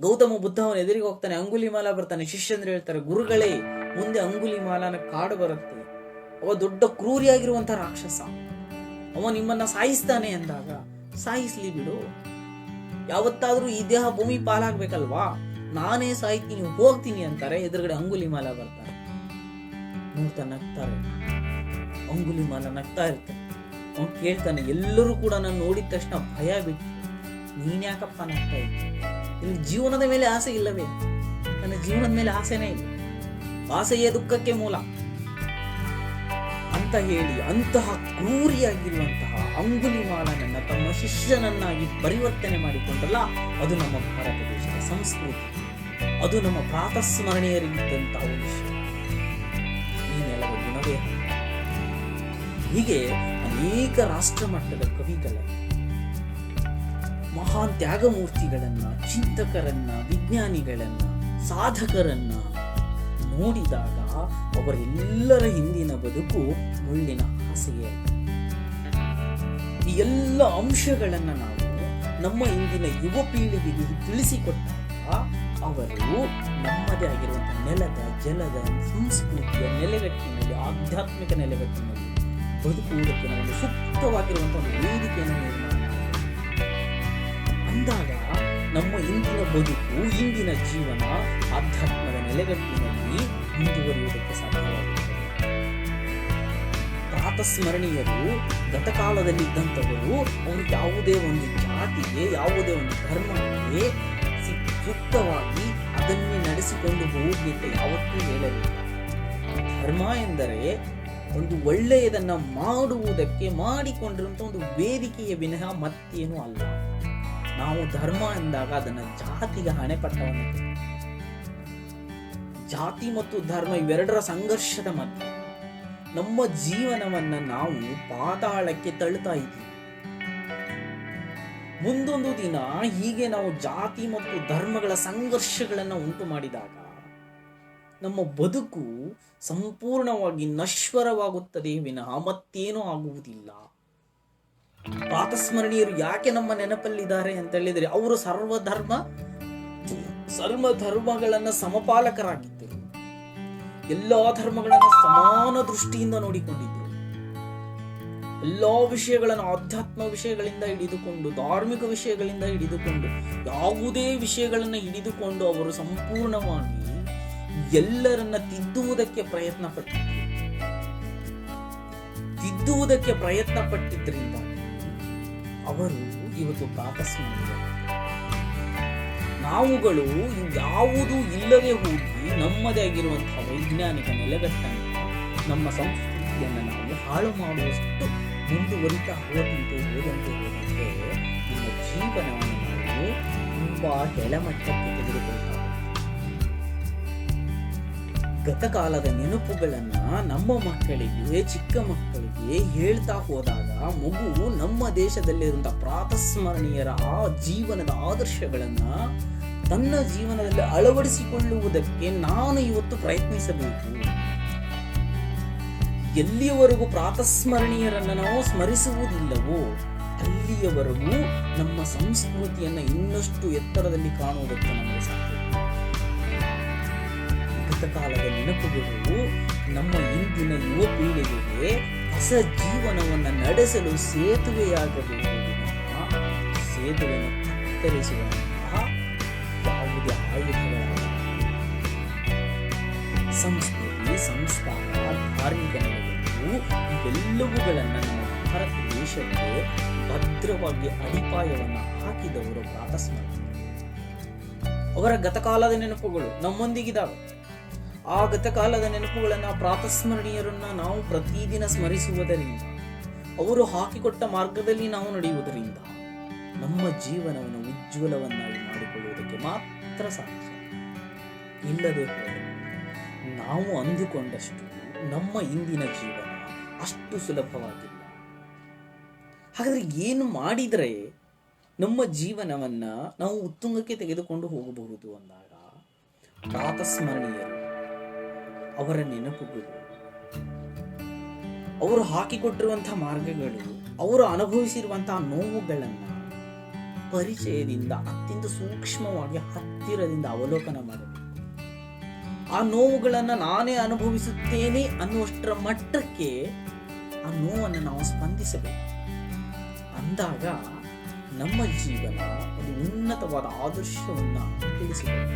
ಗೌತಮ ಬುದ್ಧ ಅವನ ಎದುರಿಗೆ ಹೋಗ್ತಾನೆ, ಅಂಗುಲಿಮಾಲ ಬರ್ತಾನೆ. ಶಿಷ್ಯಂದ್ರೆ ಹೇಳ್ತಾರೆ, ಗುರುಗಳೇ, ಮುಂದೆ ಅಂಗುಲಿಮಾಲನ ಕಾಡು ಬರುತ್ತೆ, ಅವ ದೊಡ್ಡ ಕ್ರೂರಿಯಾಗಿರುವಂತಹ ರಾಕ್ಷಸ, ಅವ ನಿಮ್ಮನ್ನ ಸಾಯಿಸ್ತಾನೆ ಅಂದಾಗ, ಸಾಯಿಸ್ಲಿ ಬಿಡು, ಯಾವತ್ತಾದ್ರೂ ಈ ದೇಹ ಭೂಮಿ ಪಾಲಾಗ್ಬೇಕಲ್ವಾ, ನಾನೇ ಸಾಯ್ತೀನಿ, ಹೋಗ್ತೀನಿ ಅಂತಾರೆ. ಎದುರುಗಡೆ ಅಂಗುಲಿಮಾಲ ಬರ್ತಾರೆ, ನೋಡ್ತಾ ನಗ್ತಾರೆ. ಅಂಗುಲಿಮಾಲ ನಗ್ತಾ ಇರ್ತಾರೆ. ಅವ್ನು ಕೇಳ್ತಾನೆ, ಎಲ್ಲರೂ ಕೂಡ ನಾನು ನೋಡಿದ ತಕ್ಷಣ ಭಯ ಬಿಟ್ಟು, ನೀನ್ ಯಾಕಪ್ಪ ನಗ್ತಾ ಇದ್ದೆ? ನಿನ್ ಜೀವನದ ಮೇಲೆ ಆಸೆ ಇಲ್ಲವೇ? ನನ್ನ ಜೀವನದ ಮೇಲೆ ಆಸೆನೇ ಇಲ್ಲ, ಆಸೆಯೇ ದುಃಖಕ್ಕೆ ಮೂಲ ಅಂತ ಹೇಳಿ ಅಂತಹ ಕ್ರೂರಿಯಾಗಿರುವಂತಹ ಅಂಗುಲಿಮಾಲನನ್ನ ತಮ್ಮ ಶಿಷ್ಯನನ್ನಾಗಿ ಪರಿವರ್ತನೆ ಮಾಡಿಕೊಂಡಲ್ಲ, ಅದು ನಮ್ಮ ಭಾರತ ದೇಶದ ಸಂಸ್ಕೃತಿ, ಅದು ನಮ್ಮ ಪ್ರಾತಸ್ಮರಣೀಯರಿಗಿದ್ದಂತಹ ವಿಷಯ. ಈ ನೆಲದ ಗುಣವೇ. ಹೀಗೆ ಅನೇಕ ರಾಷ್ಟ್ರ ಮಟ್ಟದ ಕವಿಗಳ, ಮಹಾನ್ ತ್ಯಾಗಮೂರ್ತಿಗಳನ್ನ, ಚಿಂತಕರನ್ನ, ವಿಜ್ಞಾನಿಗಳನ್ನ, ಸಾಧಕರನ್ನ ನೋಡಿದಾಗ ಅವರೆಲ್ಲರ ಹಿಂದಿನ ಬದುಕು ಮುಳ್ಳಿನ ಹಾಸಿಗೆ. ಈ ಎಲ್ಲ ಅಂಶಗಳನ್ನ ನಾವು ನಮ್ಮ ಇಂದಿನ ಯುವ ಪೀಳಿಗೆಗೆ ತಿಳಿಸಿಕೊಟ್ಟಾಗ ಅವರು ನಮ್ಮದೇ ಆಗಿರುವಂತಹ ನೆಲದ, ಜಲದ, ಸಂಸ್ಕೃತಿಯ ನೆಲೆಗಟ್ಟಿನಲ್ಲಿ, ಆಧ್ಯಾತ್ಮಿಕ ನೆಲೆಗಟ್ಟಿನಲ್ಲಿ ಬದುಕುವುದಕ್ಕೆ ನಮಗೆ ಸೂಕ್ತವಾಗಿರುವಂತಹ ಒಂದು ವೇದಿಕೆಯನ್ನು ನಿರ್ಮಾಣ ಅಂದಾಗ ನಮ್ಮ ಇಂದಿನ ಬದುಕು, ಇಂದಿನ ಜೀವನ ಆಧ್ಯಾತ್ಮದ ನೆಲೆಗಟ್ಟಿನಲ್ಲಿ ಮುಂದುವರಿಯುವುದಕ್ಕೆ ಸಾಧ್ಯವಾಗುತ್ತದೆ. ಪ್ರಾತಸ್ಮರಣೀಯರು ಗತಕಾಲದಲ್ಲಿದ್ದಂಥವರು ಅವರು ಯಾವುದೇ ಒಂದು ಜಾತಿಗೆ, ಯಾವುದೇ ಒಂದು ಧರ್ಮಕ್ಕೆ ಸೂಕ್ತವಾಗಿ ಅದನ್ನೇ ನಡೆಸಿಕೊಂಡು ಹೋಗಿ ಅಂತ ಯಾವತ್ತೂ ಹೇಳಲಿಲ್ಲ. ಧರ್ಮ ಎಂದರೆ ಒಂದು ಒಳ್ಳೆಯದನ್ನ ಮಾಡುವುದಕ್ಕೆ ಮಾಡಿಕೊಂಡಿರುವಂತಹ ಒಂದು ವೇದಿಕೆಯ ವಿನಃ ಮತ್ತೇನು ಅಲ್ಲ. ನಾವು ಧರ್ಮ ಎಂದಾಗ ಅದನ್ನ ಜಾತಿಗೆ ಹಣೆಪಟ್ಟವನ್ನು, ಜಾತಿ ಮತ್ತು ಧರ್ಮ ಇವೆರಡರ ಸಂಘರ್ಷದ ಮಧ್ಯೆ ನಮ್ಮ ಜೀವನವನ್ನ ನಾವು ಪಾತಾಳಕ್ಕೆ ತಳ್ಳುತ್ತಾ ಇದ್ದೀವಿ. ಮುಂದೊಂದು ದಿನ ಹೀಗೆ ನಾವು ಜಾತಿ ಮತ್ತು ಧರ್ಮಗಳ ಸಂಘರ್ಷಗಳನ್ನ ಉಂಟು ಮಾಡಿದಾಗ ನಮ್ಮ ಬದುಕು ಸಂಪೂರ್ಣವಾಗಿ ನಶ್ವರವಾಗುತ್ತದೆ ವಿನಃ ಮತ್ತೇನೂ ಆಗುವುದಿಲ್ಲ. ಪ್ರಾತಸ್ಮರಣೀಯರು ಯಾಕೆ ನಮ್ಮ ನೆನಪಲ್ಲಿದ್ದಾರೆ ಅಂತ ಹೇಳಿದರೆ, ಅವರು ಸರ್ವ ಧರ್ಮಗಳನ್ನ ಸಮಪಾಲಕರಾಗಿದ್ದರು. ಎಲ್ಲಾ ಧರ್ಮಗಳನ್ನ ಸಮಾನ ದೃಷ್ಟಿಯಿಂದ ನೋಡಿಕೊಂಡಿದ್ದರು. ಎಲ್ಲಾ ವಿಷಯಗಳನ್ನು ಆಧ್ಯಾತ್ಮ ವಿಷಯಗಳಿಂದ ಹಿಡಿದುಕೊಂಡು, ಧಾರ್ಮಿಕ ವಿಷಯಗಳಿಂದ ಹಿಡಿದುಕೊಂಡು, ಯಾವುದೇ ವಿಷಯಗಳನ್ನ ಹಿಡಿದುಕೊಂಡು ಅವರು ಸಂಪೂರ್ಣವಾಗಿ ಎಲ್ಲರನ್ನ ತಿದ್ದುವುದಕ್ಕೆ ಪ್ರಯತ್ನ ಪಟ್ಟಿದ್ದರಿಂದ ಅವರು ಇವತ್ತು ಪ್ರಾತಸ್ಮರಣೀಯ. ನಾವುಗಳು ಯಾವುದೂ ಇಲ್ಲದೆ ಹೋಗಿ ನಮ್ಮದೇ ಆಗಿರುವಂತಹ ವೈಜ್ಞಾನಿಕ ನೆಲೆಗಟ್ಟನ್ನು, ನಮ್ಮ ಸಂಸ್ಕೃತಿಯನ್ನು ನಾವು ಹಾಳು ಮಾಡುವಷ್ಟು ಮುಂದುವರಿತಾ ಹೋದಂತೆ ನಮ್ಮ ಜೀವನವನ್ನು ನಾವು ತುಂಬಾ ಕೆಳಮಟ್ಟಕ್ಕೆ ತೆಗೆದುಕೊಳ್ತಾ ಗತಕಾಲದ ನೆನಪುಗಳನ್ನ ನಮ್ಮ ಮಕ್ಕಳಿಗೆ, ಚಿಕ್ಕ ಮಕ್ಕಳಿಗೆ ಹೇಳ್ತಾ ಹೋದಾಗ ಮಗು ನಮ್ಮ ದೇಶದಲ್ಲಿರುವಂತಹ ಪ್ರಾತಸ್ಮರಣೀಯರ ಆ ಜೀವನದ ಆದರ್ಶಗಳನ್ನ ತನ್ನ ಜೀವನದಲ್ಲಿ ಅಳವಡಿಸಿಕೊಳ್ಳುವುದಕ್ಕೆ ನಾನು ಇವತ್ತು ಪ್ರಯತ್ನಿಸಬೇಕು. ಎಲ್ಲಿಯವರೆಗೂ ಪ್ರಾತಸ್ಮರಣೀಯರನ್ನ ನಾವು ಸ್ಮರಿಸುವುದಿಲ್ಲವೋ ಅಲ್ಲಿಯವರೆಗೂ ನಮ್ಮ ಸಂಸ್ಕೃತಿಯನ್ನ ಇನ್ನಷ್ಟು ಎತ್ತರದಲ್ಲಿ ಕಾಣುವುದಕ್ಕೆ ನಮಗೆ ಸಾಧ್ಯ. ಕಾಲದ ನೆನಪುಗಳು ನಮ್ಮ ಇಂದಿನ ಯುವ ಪೀಳಿಗೆಗೆ ಹೊಸ ಜೀವನವನ್ನು ನಡೆಸಲು ಸೇತುವೆಯಾಗಬೇಕು. ಸೇತುವೆಯನ್ನು ಕತ್ತರಿಸುವಂತಹ ಯಾವುದೇ ಆಯುಧಗಳಾದ ಸಂಸ್ಕೃತಿ, ಸಂಸ್ಕಾರ, ಧಾರ್ಮಿಕ ನೆಲೆಗಳು ಇವೆಲ್ಲವುಗಳನ್ನು ನಮ್ಮ ಭಾರತ ದೇಶಕ್ಕೆ ಭದ್ರವಾಗಿ ಅಡಿಪಾಯವನ್ನು ಹಾಕಿದವರು ಪ್ರಾತಸ್ಮರಣೀಯರು. ಅವರ ಗತಕಾಲದ ನೆನಪುಗಳು ನಮ್ಮೊಂದಿಗಿದ್ದಾವೆ. ಆ ಗತಕಾಲದ ನೆನಪುಗಳನ್ನು, ಪ್ರಾತಸ್ಮರಣೀಯರನ್ನ ನಾವು ಪ್ರತಿದಿನ ಸ್ಮರಿಸುವುದರಿಂದ, ಅವರು ಹಾಕಿಕೊಟ್ಟ ಮಾರ್ಗದಲ್ಲಿ ನಾವು ನಡೆಯುವುದರಿಂದ ನಮ್ಮ ಜೀವನವನ್ನು ಉಜ್ವಲವನ್ನಾಗಿ ಮಾಡಿಕೊಳ್ಳುವುದಕ್ಕೆ ಮಾತ್ರ ಸಾಧ್ಯ. ಇಲ್ಲದೆ ಹೋದರೆ ನಾವು ಅಂದುಕೊಂಡಷ್ಟು ನಮ್ಮ ಇಂದಿನ ಜೀವನ ಅಷ್ಟು ಸುಲಭವಾಗಿಲ್ಲ. ಹಾಗಾದ್ರೆ ಏನು ಮಾಡಿದರೆ ನಮ್ಮ ಜೀವನವನ್ನ ನಾವು ಉತ್ತುಂಗಕ್ಕೆ ತೆಗೆದುಕೊಂಡು ಹೋಗಬಹುದು ಅಂದಾಗ, ಪ್ರಾತಸ್ಮರಣೀಯರು, ಅವರ ನೆನಪುಗಳು, ಅವರು ಹಾಕಿಕೊಟ್ಟಿರುವಂತಹ ಮಾರ್ಗಗಳು, ಅವರು ಅನುಭವಿಸಿರುವಂತಹ ನೋವುಗಳನ್ನ ಪರಿಚಯದಿಂದ ಅತ್ಯಂತ ಸೂಕ್ಷ್ಮವಾಗಿ ಹತ್ತಿರದಿಂದ ಅವಲೋಕನ ಮಾಡಬೇಕು. ಆ ನೋವುಗಳನ್ನ ನಾನೇ ಅನುಭವಿಸುತ್ತೇನೆ ಅನ್ನುವಷ್ಟರ ಮಟ್ಟಕ್ಕೆ ಆ ನೋವನ್ನು ನಾವು ಸ್ಪಂದಿಸಬೇಕು. ಅಂದಾಗ ನಮ್ಮ ಜೀವನ ಒಂದು ಉನ್ನತವಾದ ಆದರ್ಶವನ್ನ ತಿಳಿಸಬೇಕು.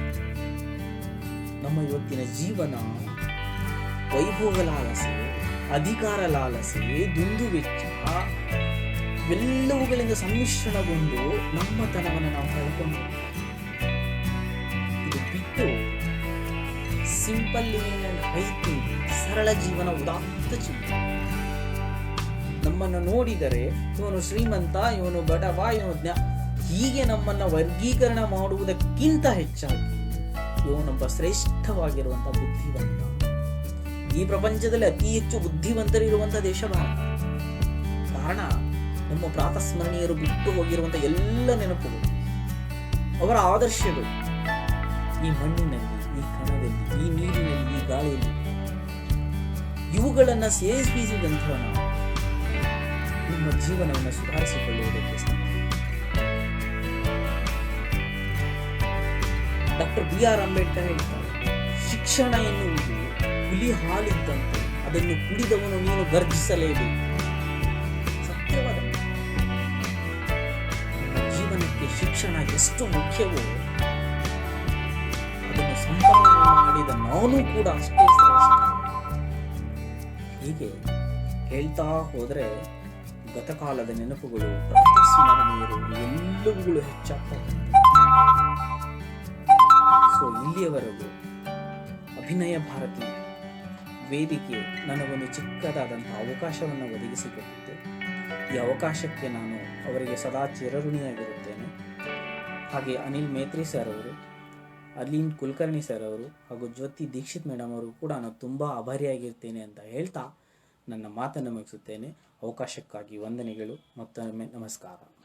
ನಮ್ಮ ಇವತ್ತಿನ ಜೀವನ ವೈಭೋಗ ಲಾಲಸೆ, ಅಧಿಕಾರ ಲಾಲಸೆ, ದುಂದು ವೆಚ್ಚ ಇವೆಲ್ಲವುಗಳಿಂದ ಸಮ್ಮಿಶ್ರಣಗೊಂಡು ನಮ್ಮತನವನ್ನು ನಾವು ಕಳ್ಕೊಂಡು, ಇದು ಬಿಟ್ಟು simple living and high think, ಸರಳ ಜೀವನ, ಉದಾತ್ತ ಜೀವನ. ನಮ್ಮನ್ನು ನೋಡಿದರೆ ಇವನು ಶ್ರೀಮಂತ, ಇವನು ಬಡವ, ಇವನು ಹೀಗೆ ನಮ್ಮನ್ನ ವರ್ಗೀಕರಣ ಮಾಡುವುದಕ್ಕಿಂತ ಹೆಚ್ಚಾಗಿ ಇವನೊಬ್ಬ ಶ್ರೇಷ್ಠವಾಗಿರುವಂತಹ ಬುದ್ಧಿವಂತ. ಈ ಪ್ರಪಂಚದಲ್ಲಿ ಅತಿ ಹೆಚ್ಚು ಬುದ್ಧಿವಂತರಿರುವಂತಹ ದೇಶ ಭಾರತ. ಕಾರಣ ನಮ್ಮ ಪ್ರಾತಸ್ಮರಣೀಯರು ಬಿಟ್ಟು ಹೋಗಿರುವಂತಹ ಎಲ್ಲ ನೆನಪುಗಳು, ಅವರ ಆದರ್ಶಗಳು ಈ ಮಣ್ಣಿನಲ್ಲಿ, ಈ ಕಣದಲ್ಲಿ, ಈ ನೀರಿನಲ್ಲಿ, ಈ ಗಾಳಿಯಲ್ಲಿ, ಇವುಗಳನ್ನ ಸೇರಿಸಿದಂತಹ ನಾವು ನಿಮ್ಮ ಜೀವನವನ್ನು ಸುಧಾರಿಸಿಕೊಳ್ಳುವುದಕ್ಕೆ ಸಾಧ್ಯ. ಡಾಕ್ಟರ್ BR ಅಂಬೇಡ್ಕರ್ ಹೇಳ್ತಾರೆ, ಶಿಕ್ಷಣ ಎನ್ನುವುದು ಹುಲಿ ಹಾಲಿದ್ದಂತೆ, ಅದನ್ನು ಕುಡಿದವನು ನೀನು ಗರ್ಜಿಸಲೇಬೇಕು. ಸತ್ಯವಾದ ನಮ್ಮ ಜೀವನಕ್ಕೆ ಶಿಕ್ಷಣ ಎಷ್ಟು ಮುಖ್ಯವೋ ಅದನ್ನು ಸಂಪಾದನೆ ಮಾಡಿದ ನಾನು ಕೂಡ ಅಷ್ಟೇ ಶ್ರೇಷ್ಠ. ಹೀಗೆ ಹೇಳ್ತಾ ಹೋದ್ರೆ ಗತಕಾಲದ ನೆನಪುಗಳು, ಸ್ಮರಣೀಯರು ಎಲ್ಲವುಗಳು ಹೆಚ್ಚಾಗ್ತಾ ಹೋಗ್ತವೆ. ಸೊ ಇಲ್ಲಿಯವರೆಗೂ ಅಭಿನಯ ಭಾರತಿ ವೇದಿಕೆ ನನಗೊಂದು ಚಿಕ್ಕದಾದಂತಹ ಅವಕಾಶವನ್ನು ಒದಗಿಸಿಕೊಟ್ಟಿತ್ತು. ಈ ಅವಕಾಶಕ್ಕೆ ನಾನು ಅವರಿಗೆ ಸದಾ ಚಿರಋಣಿಯಾಗಿರುತ್ತೇನೆ. ಹಾಗೆ ಅನಿಲ್ ಮೇತ್ರಿ ಸರ್ ಅವರು, ಅರ್ಲಿನ್ ಕುಲಕರ್ಣಿ ಸರ್ ಅವರು ಹಾಗೂ ಜ್ಯೋತಿ ದೀಕ್ಷಿತ್ ಮೇಡಮ್ ಅವರು ಕೂಡ ನಾನು ತುಂಬ ಆಭಾರಿಯಾಗಿರ್ತೇನೆ ಅಂತ ಹೇಳ್ತಾ ನನ್ನ ಮಾತನ್ನು ಮುಗಿಸುತ್ತೇನೆ. ಅವಕಾಶಕ್ಕಾಗಿ ವಂದನೆಗಳು. ಮತ್ತೊಮ್ಮೆ ನಮಸ್ಕಾರ.